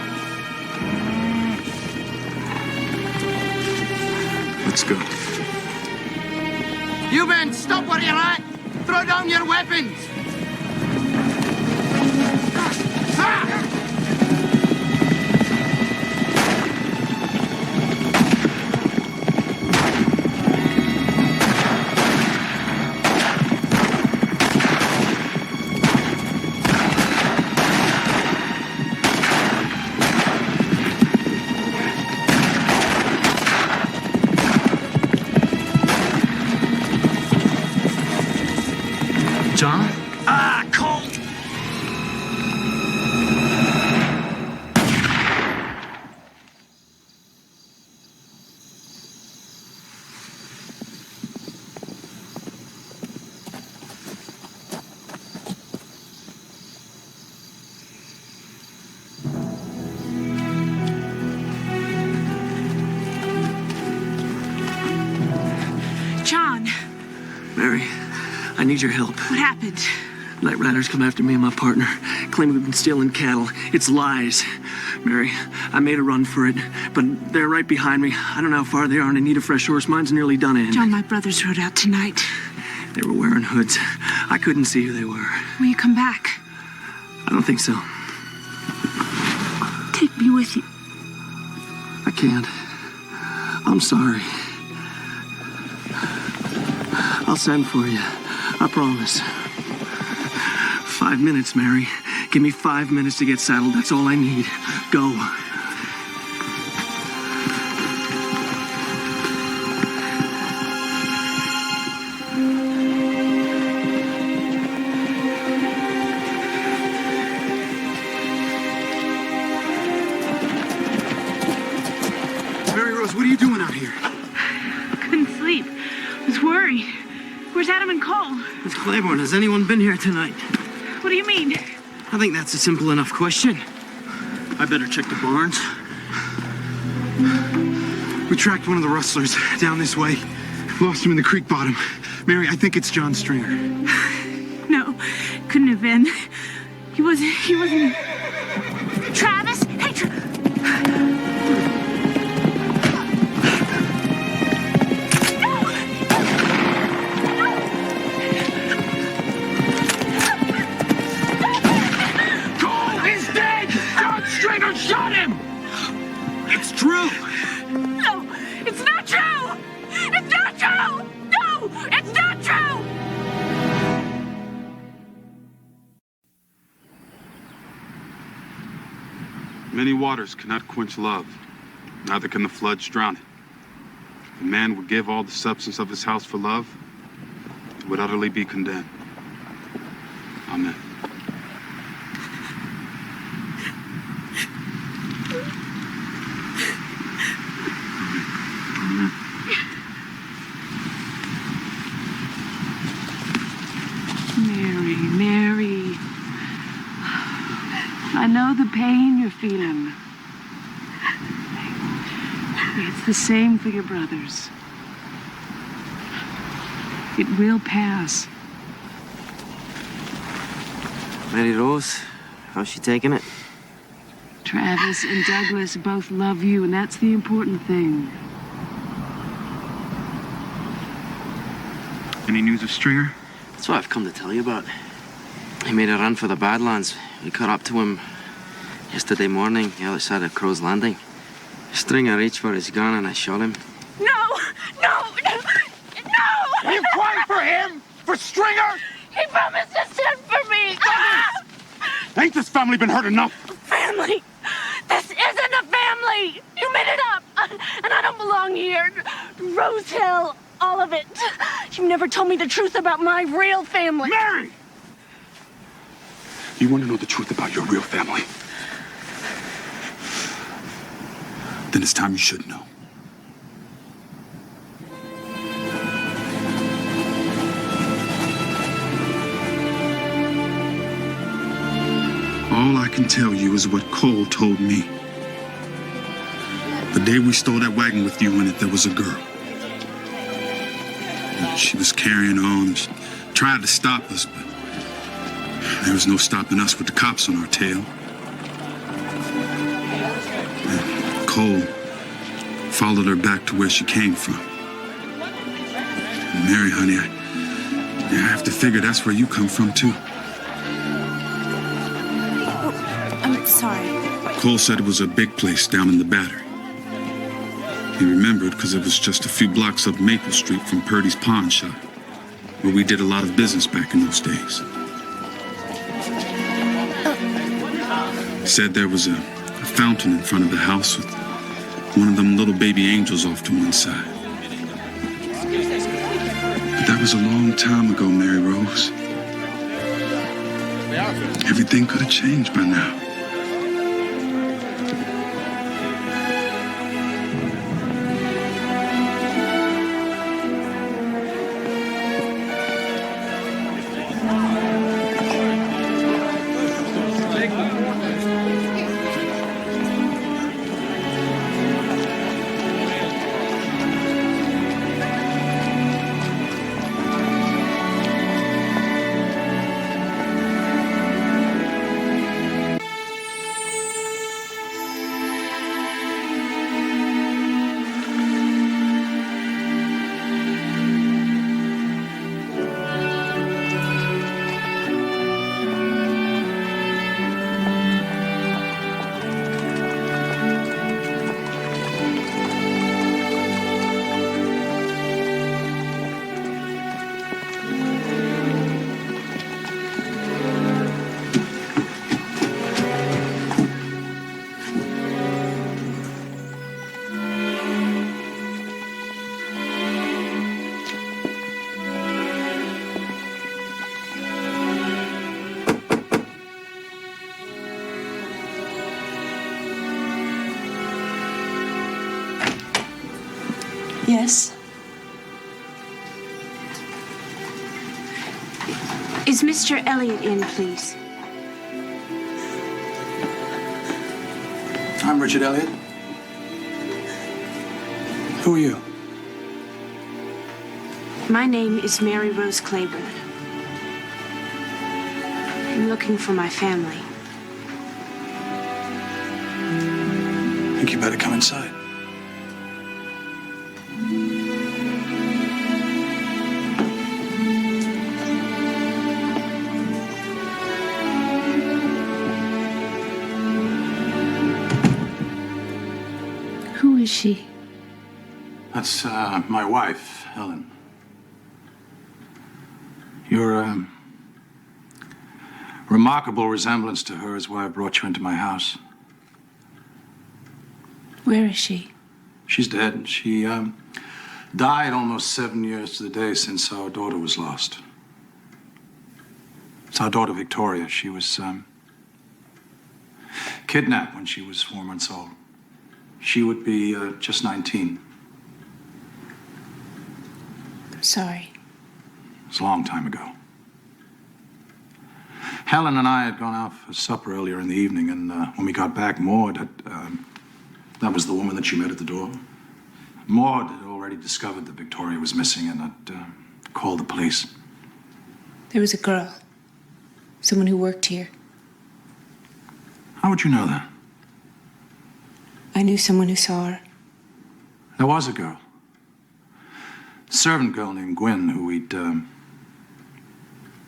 Let's go. You men, stop where you're at! Throw down your weapons! John? Ah, cold! John! Mary, I need your help. What happened? Night riders come after me and my partner, claim we've been stealing cattle. It's lies. Mary, I made a run for it, but they're right behind me. I don't know how far they are, and I need a fresh horse. Mine's nearly done in. John, my brothers rode out tonight. They were wearing hoods. I couldn't see who they were. Will you come back? I don't think so. Take me with you. I can't. I'm sorry. I'll send for you. I promise. 5 minutes, Mary. Give me 5 minutes to get saddled. That's all I need. Go. Where's Adam and Cole? Miss Claiborne, has anyone been here tonight? What do you mean? I think that's a simple enough question. I better check the barns. We tracked one of the rustlers down this way. Lost him in the creek bottom. Mary, I think it's John Stringer. No, couldn't have been. He wasn't. Travis? Hey, Cole is dead! John Stringer shot him! It's true! No, it's not true! It's not true! No, it's not true! Many waters cannot quench love, neither can the floods drown it. If a man would give all the substance of his house for love, he would utterly be condemned. Amen. Mary. I know the pain you're feeling. It's the same for your brothers. It will pass. Mary Rose, how's she taking it? Travis and Douglas both love you, and that's the important thing. Any news of Stringer? That's what I've come to tell you about. He made a run for the Badlands. We caught up to him yesterday morning, the other side of Crow's Landing. Stringer reached for his gun and I shot him. No! Are you crying for him? For Stringer? He promised to send for me! Ain't this family been hurt enough? Family! This isn't a family! You made it up! And I don't belong here. Rose Hill, all of it. You never told me the truth about my real family. Mary! You want to know the truth about your real family? Then it's time you should know. All I can tell you is what Cole told me. The day we stole that wagon with you in it, there was a girl. She was carrying on. She tried to stop us, but there was no stopping us with the cops on our tail. And Cole followed her back to where she came from. And Mary, honey, I have to figure that's where you come from, too. I'm sorry. Cole said it was a big place down in the Battery. He remembered because it was just a few blocks up Maple Street from Purdy's pawn shop, where we did a lot of business back in those days. He said there was a fountain in front of the house with one of them little baby angels off to one side. But that was a long time ago, Mary Rose. Everything could have changed by now. Yes? Is Mr. Elliot in, please? I'm Richard Elliot. Who are you? My name is Mary Rose Claiborne. I'm looking for my family. I think you better come inside. Who is she? That's my wife, Helen. Your remarkable resemblance to her is why I brought you into my house. Where is she? She's dead. She died almost 7 years to the day since our daughter was lost. It's our daughter Victoria. She was kidnapped when she was 4 months old. She would be just 19. I'm sorry. It was a long time ago. Helen and I had gone out for supper earlier in the evening, and when we got back, Maud had, that was the woman that you met at the door. Maud had already discovered that Victoria was missing and had called the police. There was a girl. Someone who worked here. How would you know that? I knew someone who saw her. There was a girl. A servant girl named Gwen who we'd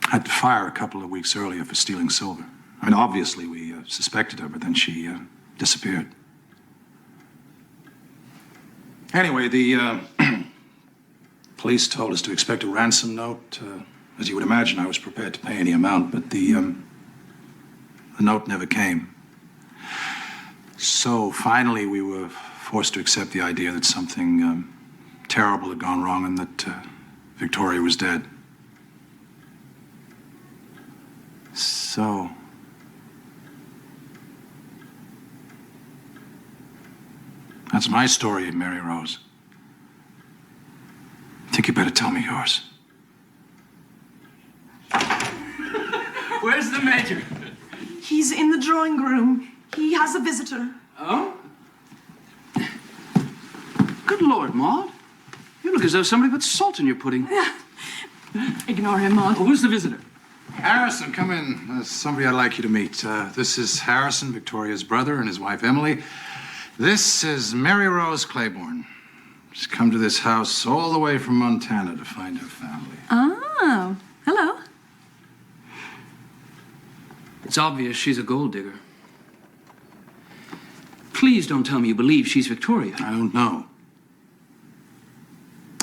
had to fire a couple of weeks earlier for stealing silver. I mean, obviously we suspected her, but then she disappeared. Anyway, the police told us to expect a ransom note. As you would imagine, I was prepared to pay any amount, but the note never came. So finally, we were forced to accept the idea that something terrible had gone wrong and that Victoria was dead. So... that's my story, Mary Rose. I think you better tell me yours. Where's the major? He's in the drawing room. He has a visitor. Oh? Good Lord, Maud. You look as though somebody put salt in your pudding. Ignore him, Maud. Oh, who's the visitor? Harrison, come in. There's somebody I'd like you to meet. This is Harrison, Victoria's brother, and his wife, Emily. This is Mary Rose Claiborne. She's come to this house all the way from Montana to find her family. Oh, hello. It's obvious she's a gold digger. Please don't tell me you believe she's Victoria. I don't know.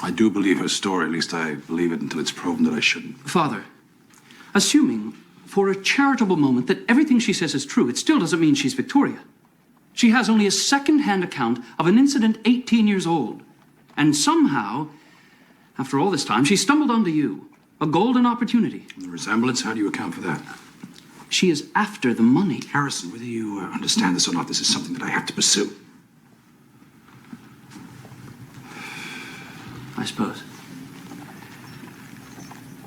I do believe her story. At least I believe it until it's proven that I shouldn't. Father, assuming for a charitable moment that everything she says is true, it still doesn't mean she's Victoria. She has only a second-hand account of an incident 18 years old. And somehow, after all this time, she stumbled onto you. A golden opportunity. And the resemblance, how do you account for that? She is after the money. Harrison, whether you understand this or not, this is something that I have to pursue. I suppose.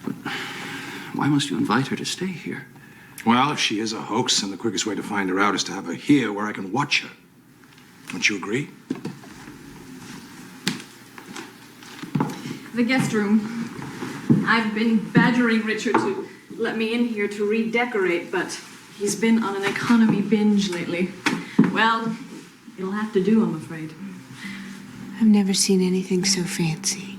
But why must you invite her to stay here? Well, if she is a hoax, then the quickest way to find her out is to have her here where I can watch her. Don't you agree? The guest room. I've been badgering Richard to let me in here to redecorate, but he's been on an economy binge lately. Well, it'll have to do, I'm afraid. I've never seen anything so fancy.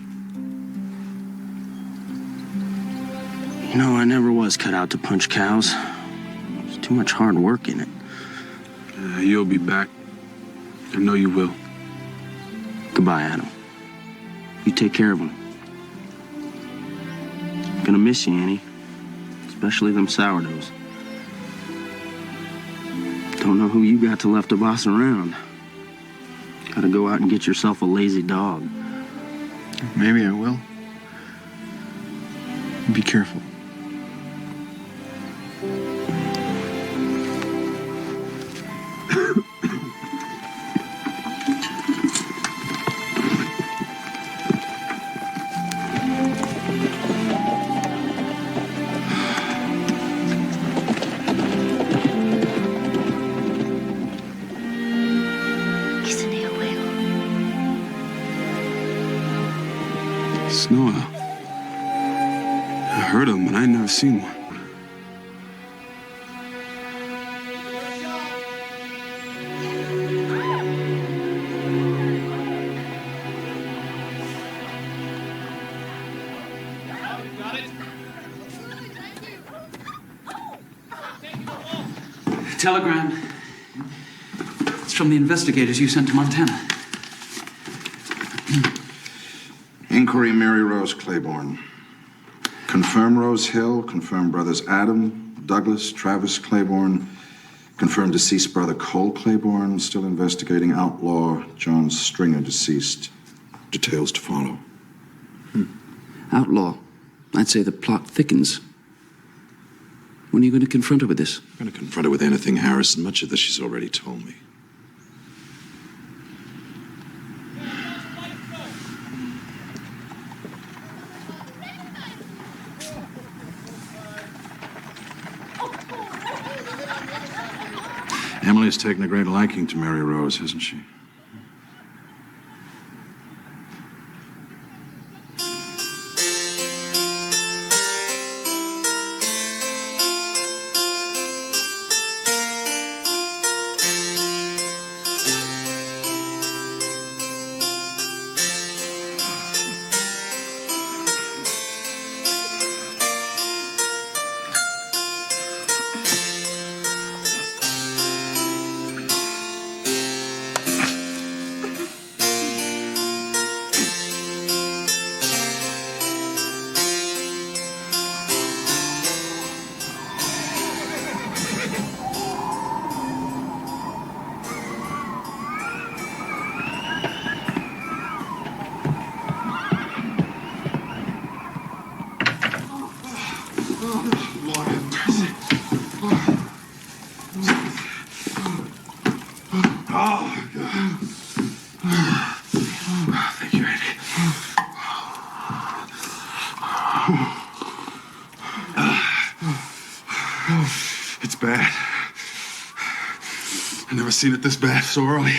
You know, I never was cut out to punch cows. There's too much hard work in it. You'll be back. I know you will. Goodbye, Adam. You take care of him. Gonna miss you, Annie. Especially them sourdoughs. Don't know who you got to left to boss around. Gotta go out and get yourself a lazy dog. Maybe I will. Be careful. Snow owl. I heard of them, but I ain't never seen one. Telegram. It's from the investigators you sent to Montana. Inquiry Mary Rose Claiborne. Confirm Rose Hill. Confirm brothers Adam, Douglas, Travis Claiborne. Confirm deceased brother Cole Claiborne. Still investigating outlaw John Stringer, deceased. Details to follow. Outlaw. I'd say the plot thickens. When are you going to confront her with this? I'm going to confront her with anything, Harrison. Much of this she's already told me. Emily's taken a great liking to Mary Rose, hasn't she? Thank you, Andy. It's bad. I've never seen it this bad so early.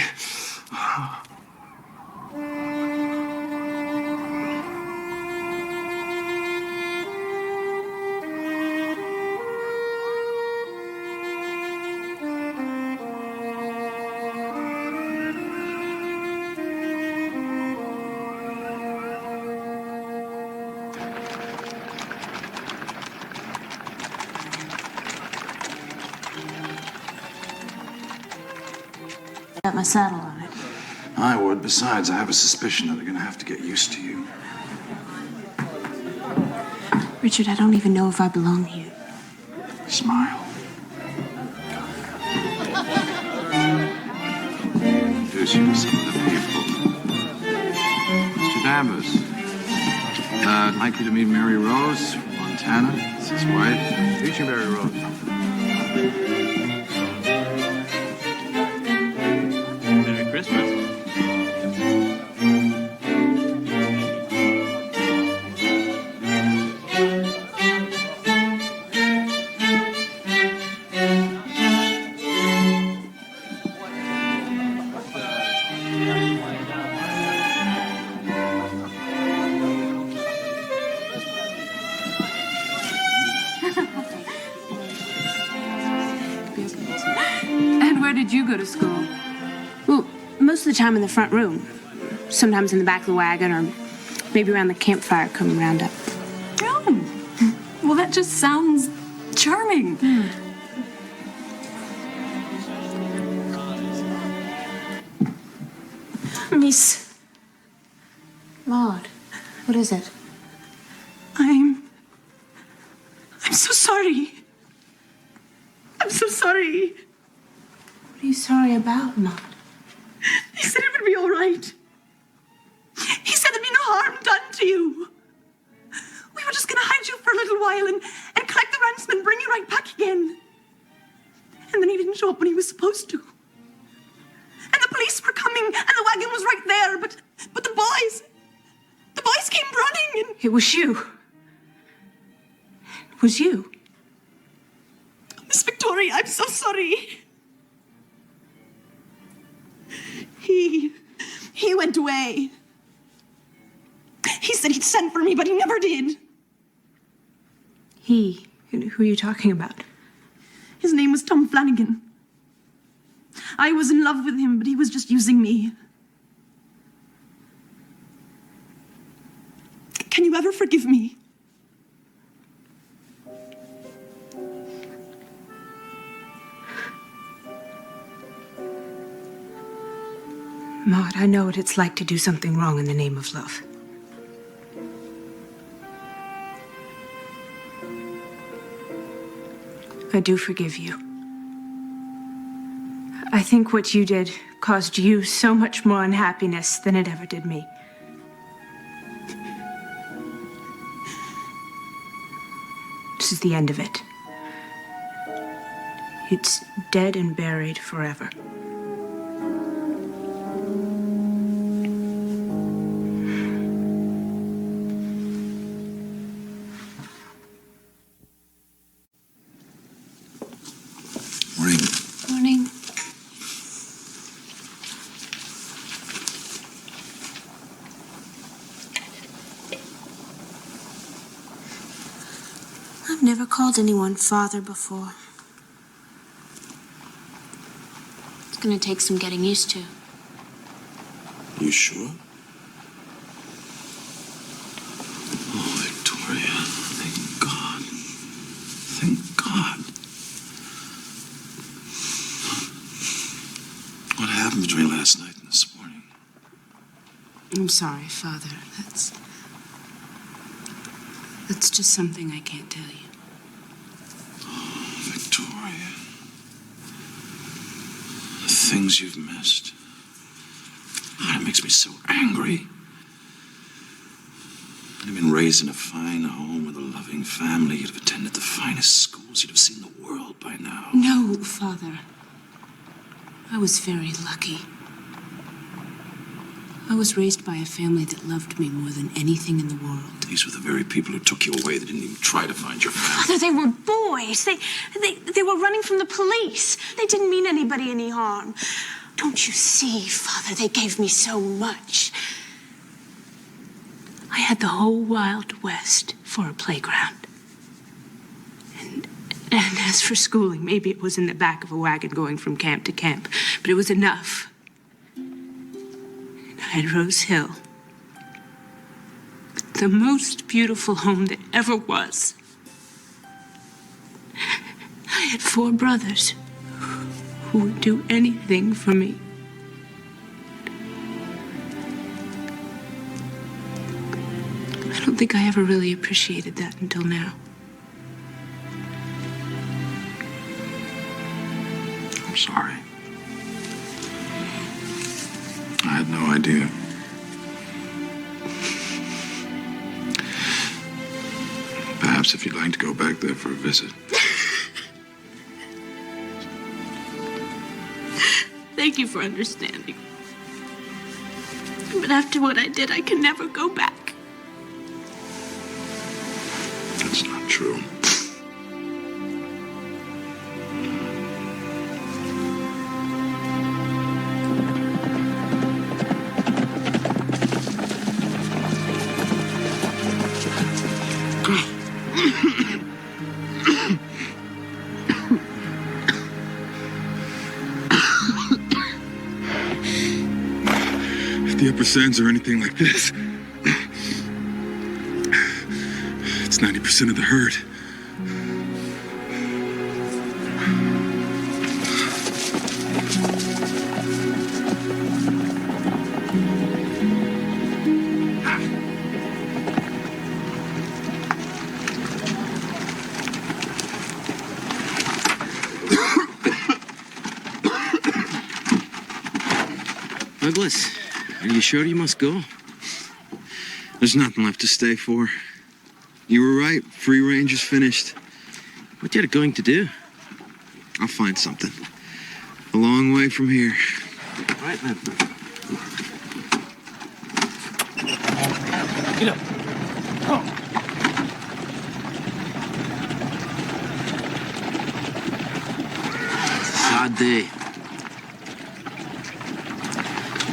Got my saddle on it. I would. Besides, I have a suspicion that they're going to have to get used to you. Richard, I don't even know if I belong here. Smile. Introduce you to some of the people. Mr. Danvers. I'd like you to meet Mary Rose from Montana. It's his wife. Meet you, Mary Rose. Merry Christmas. And where did you go to school? Well, most of the time in the front room. Sometimes in the back of the wagon or maybe around the campfire coming round up. Oh, well, that just sounds charming. Miss. Maud, what is it? I'm so sorry. I'm so sorry. What are you sorry about, Maud? He said it would be all right. He said there'd be no harm done to you. We were just going to hide you for a little while and collect the ransom and bring you right back again. And then he didn't show up when he was supposed to. And the police were coming, and the wagon was right there, but the boys came running, and... It was you. It was you. Miss Victoria, I'm so sorry. He went away. He said he'd send for me, but he never did. He? Who are you talking about? His name was Tom Flanagan. I was in love with him, but he was just using me. Can you ever forgive me? Maud, I know what it's like to do something wrong in the name of love. I do forgive you. I think what you did caused you so much more unhappiness than it ever did me. This is the end of it. It's dead and buried forever. Morning. Morning. I've never called anyone father before. It's gonna take some getting used to. You sure? Oh, Victoria. Thank God. Thank God. What happened between last night and this morning? I'm sorry, Father. That's just something I can't tell you. Oh, Victoria. The things you've missed. Oh, it makes me so angry. You'd been raised in a fine home with a loving family. You'd have attended the finest schools. You'd have seen the world by now. No, Father. I was very lucky. I was raised by a family that loved me more than anything in the world. These were the very people who took you away. They didn't even try to find your family. Father, they were boys. They were running from the police. They didn't mean anybody any harm. Don't you see, Father, they gave me so much. I had the whole Wild West for a playground. And as for schooling, maybe it was in the back of a wagon going from camp to camp, but it was enough. And I had Rose Hill. The most beautiful home that ever was. I had 4 brothers who would do anything for me. I don't think I ever really appreciated that until now. I'm sorry. I had no idea. Perhaps if you'd like to go back there for a visit. Thank you for understanding. But after what I did, I can never go back. That's not true. If the upper sands are anything like this, it's 90% of the herd. Douglas, are you sure you must go? There's nothing left to stay for. You were right. Free range is finished. What you going to do? I'll find something. A long way from here. All right, man. Get up. Oh. Sad day.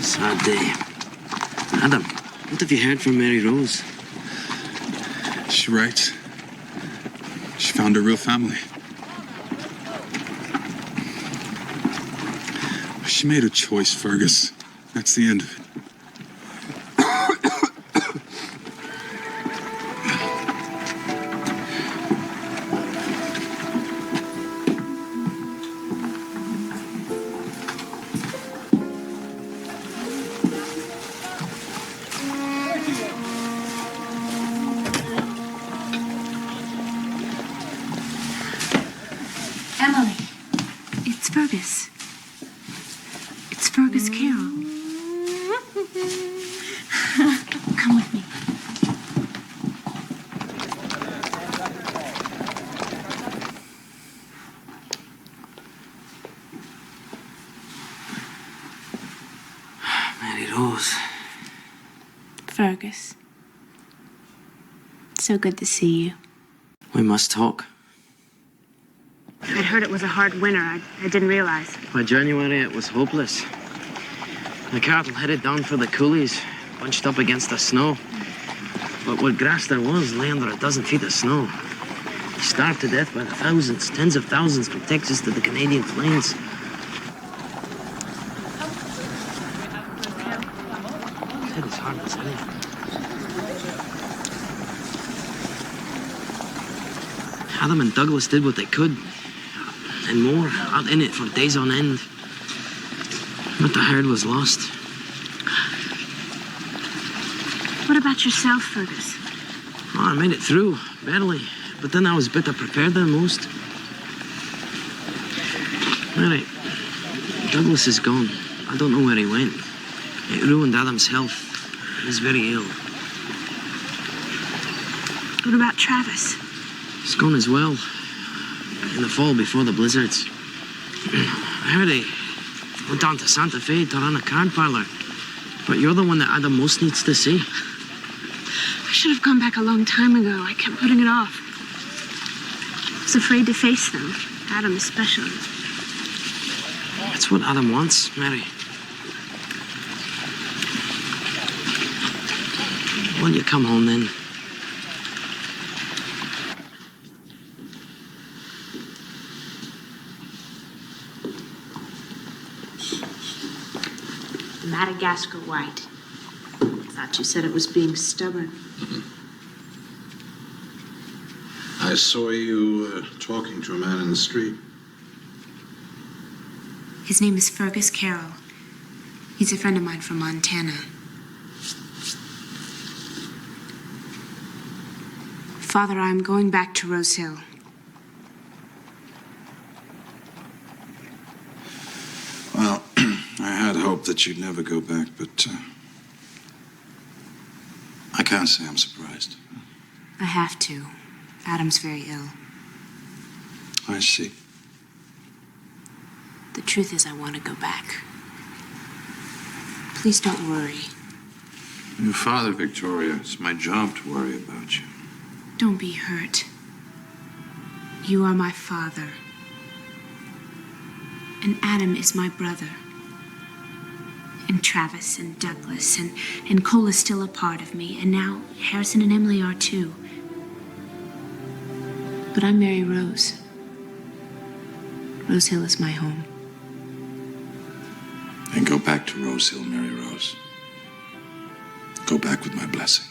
Sad day. Adam, What have you heard from Mary Rose? She writes. She found her real family. She made a choice, Fergus. That's the end of it. Emily, it's Fergus. It's Fergus Carroll. Come with me. Mary Rose. Fergus. So good to see you. We must talk. I'd heard it was a hard winter. I didn't realize. By January, it was hopeless. The cattle headed down for the coulees, bunched up against the snow. But what grass there was lay under a dozen feet of snow. Starved to death by the thousands, tens of thousands from Texas to the Canadian plains. Head is harmless, anything. Adam and Douglas did what they could, and more, out in it for days on end. But the herd was lost. What about yourself, Fergus? Oh, I made it through, barely. But then I was better prepared than most. Mary, Douglas is gone. I don't know where he went. It ruined Adam's health. He's very ill. What about Travis? He's gone as well. In the fall before the blizzards. I heard he went down to Santa Fe to run a card parlor. But you're the one that Adam most needs to see. I should have come back a long time ago. I kept putting it off. I was afraid to face them. Adam especially. That's what Adam wants, Mary. Will you come home then? Madagascar white. I thought you said it was being stubborn. I saw you talking to a man in the street. His name is Fergus Carroll. He's a friend of mine from Montana. Father, I'm going back to Rose Hill. Well, I had hoped that you'd never go back, but I can't say I'm surprised. I have to. Adam's very ill. I see. The truth is, I want to go back. Please don't worry. Your father, Victoria. It's my job to worry about you. Don't be hurt. You are my father. And Adam is my brother. And Travis and Douglas and Cole is still a part of me. And now Harrison and Emily are too. But I'm Mary Rose. Rose Hill is my home. Then go back to Rose Hill, Mary Rose. Go back with my blessing.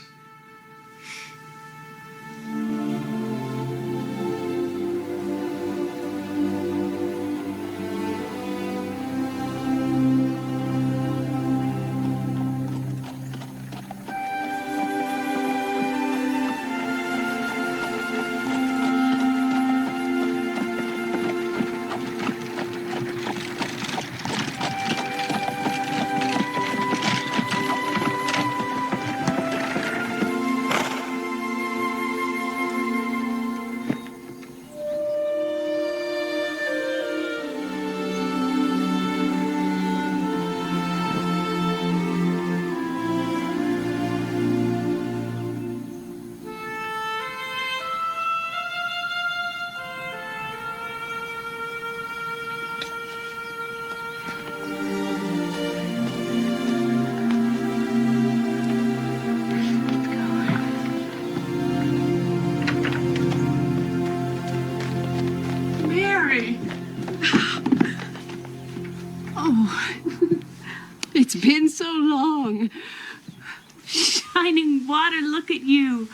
water. Look at you.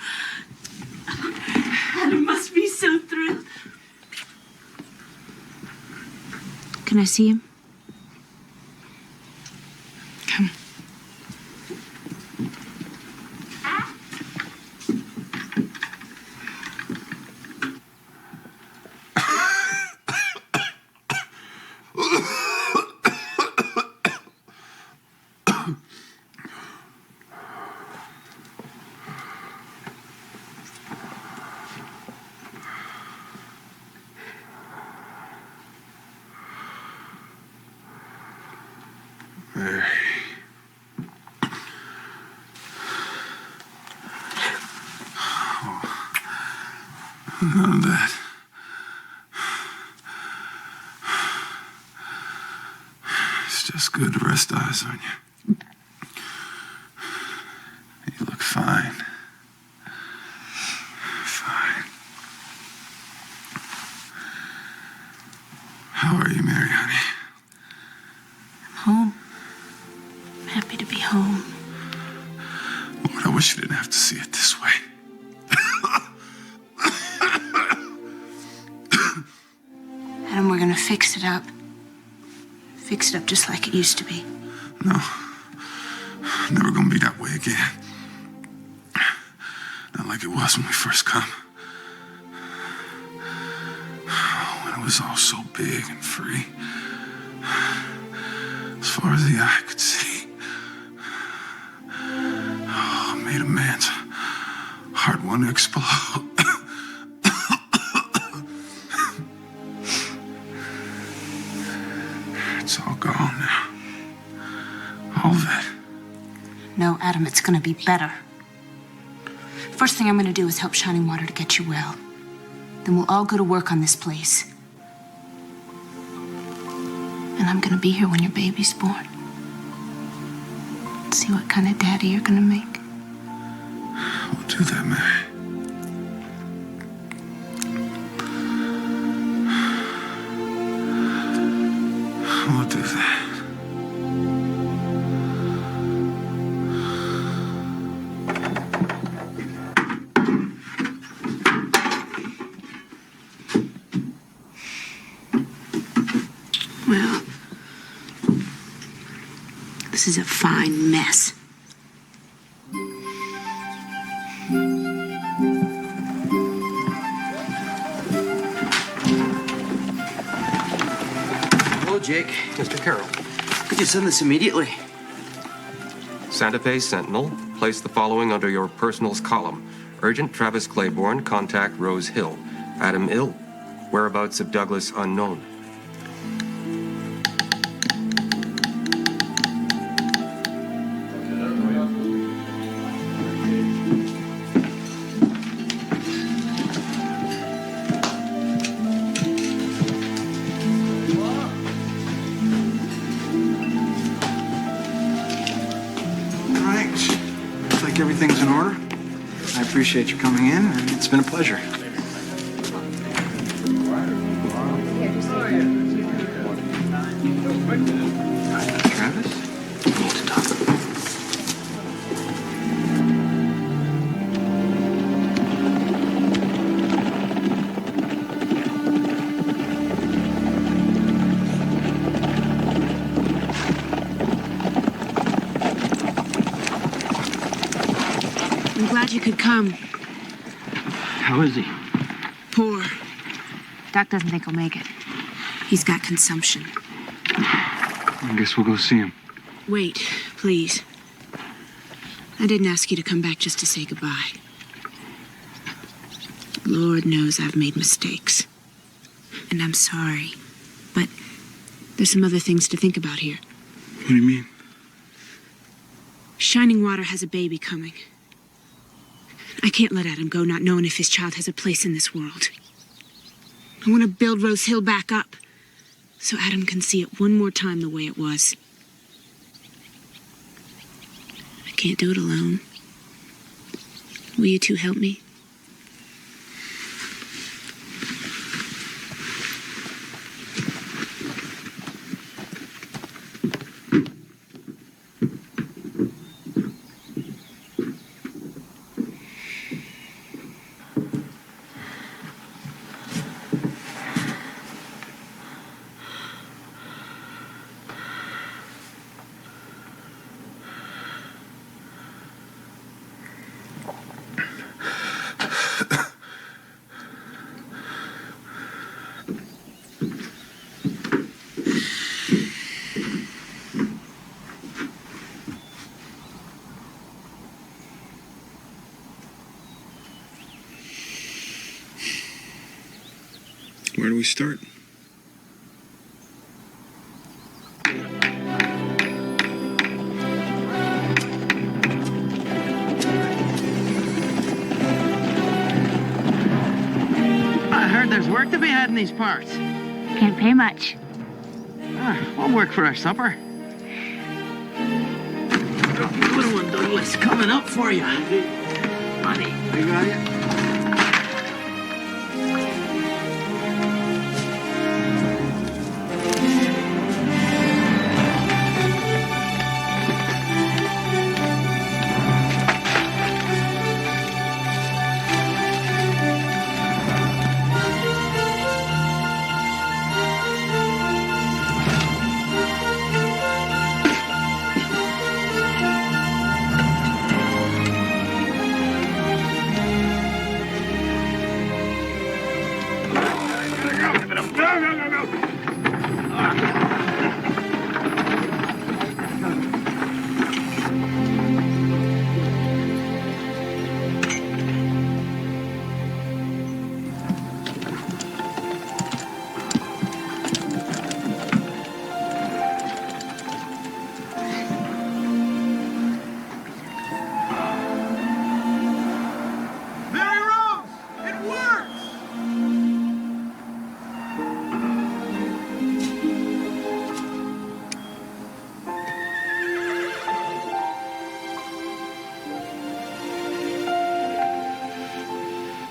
Adam must be so thrilled. Can I see him? Come. Mary. None of that. It's just good to rest eyes on you. You look fine. Fine. How are you, Mary, honey? I'm home. I'm happy to be home. Lord, I wish you didn't have to see it this way. Adam, we're gonna fix it up. Fix it up just like it used to be. No. Never gonna be that way again. Not like it was when we first come. When it was all so big and free. As far as the eye could see. Oh, it made a man's heart want to explode. It's all gone now. All of it. No, Adam, it's gonna be better. First thing I'm gonna do is help Shining Water to get you well. Then we'll all go to work on this place. And I'm gonna be here when your baby's born. See what kind of daddy you're gonna make. We'll do that, Mary. We'll do that. Well, this is a fine mess. Hello, Jake. Mr. Carroll. Could you send this immediately? Santa Fe Sentinel, place the following under your personals column. Urgent Travis Claiborne, contact Rose Hill. Adam ill. Whereabouts of Douglas unknown. All right. Looks like everything's in order. I appreciate you coming in, and it's been a pleasure. Travis? We need to talk. I'm glad you could come. How is he? Poor. Doc doesn't think he'll make it. He's got consumption. I guess we'll go see him. Wait, please. I didn't ask you to come back just to say goodbye. Lord knows I've made mistakes. And I'm sorry. But there's some other things to think about here. What do you mean? Shining Water has a baby coming. I can't let Adam go not knowing if his child has a place in this world. I want to build Rose Hill back up so Adam can see it one more time the way it was. I can't do it alone. Will you two help me? Where do we start? I heard there's work to be had in these parts. Can't pay much. We'll work for our supper. Good one, Douglas. Coming up for you. Buddy. I got you.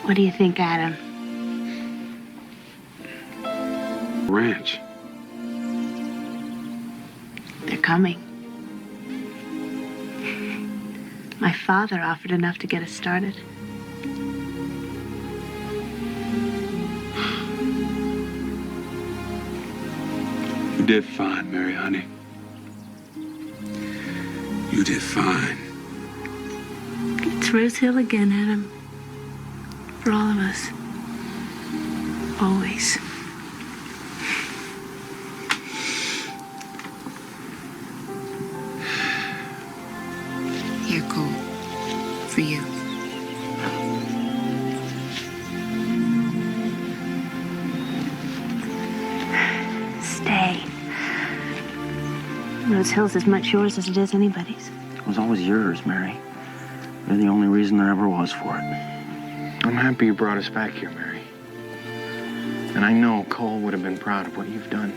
What do you think, Adam? Ranch. They're coming. My father offered enough to get us started. You did fine, Mary, honey. You did fine. It's Rose Hill again, Adam. For all of us. Always. Here, Cole. For you. Stay. Rose Hill's as much yours as it is anybody's. It was always yours, Mary. You're the only reason there ever was for it. I'm happy you brought us back here, Mary. And I know Cole would have been proud of what you've done.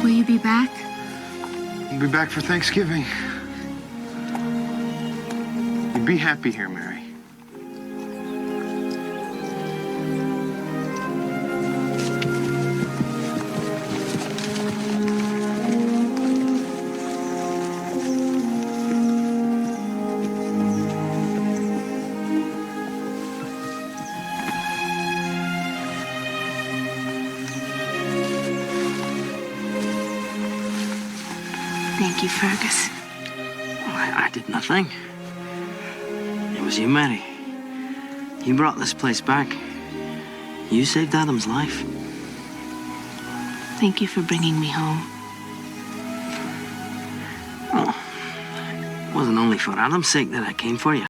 Will you be back? We'll be back for Thanksgiving. You'd be happy here, Mary. Thank you, Fergus. I did nothing. It was you, Mary. You brought this place back. You saved Adam's life. Thank you for bringing me home. Oh, it wasn't only for Adam's sake that I came for you.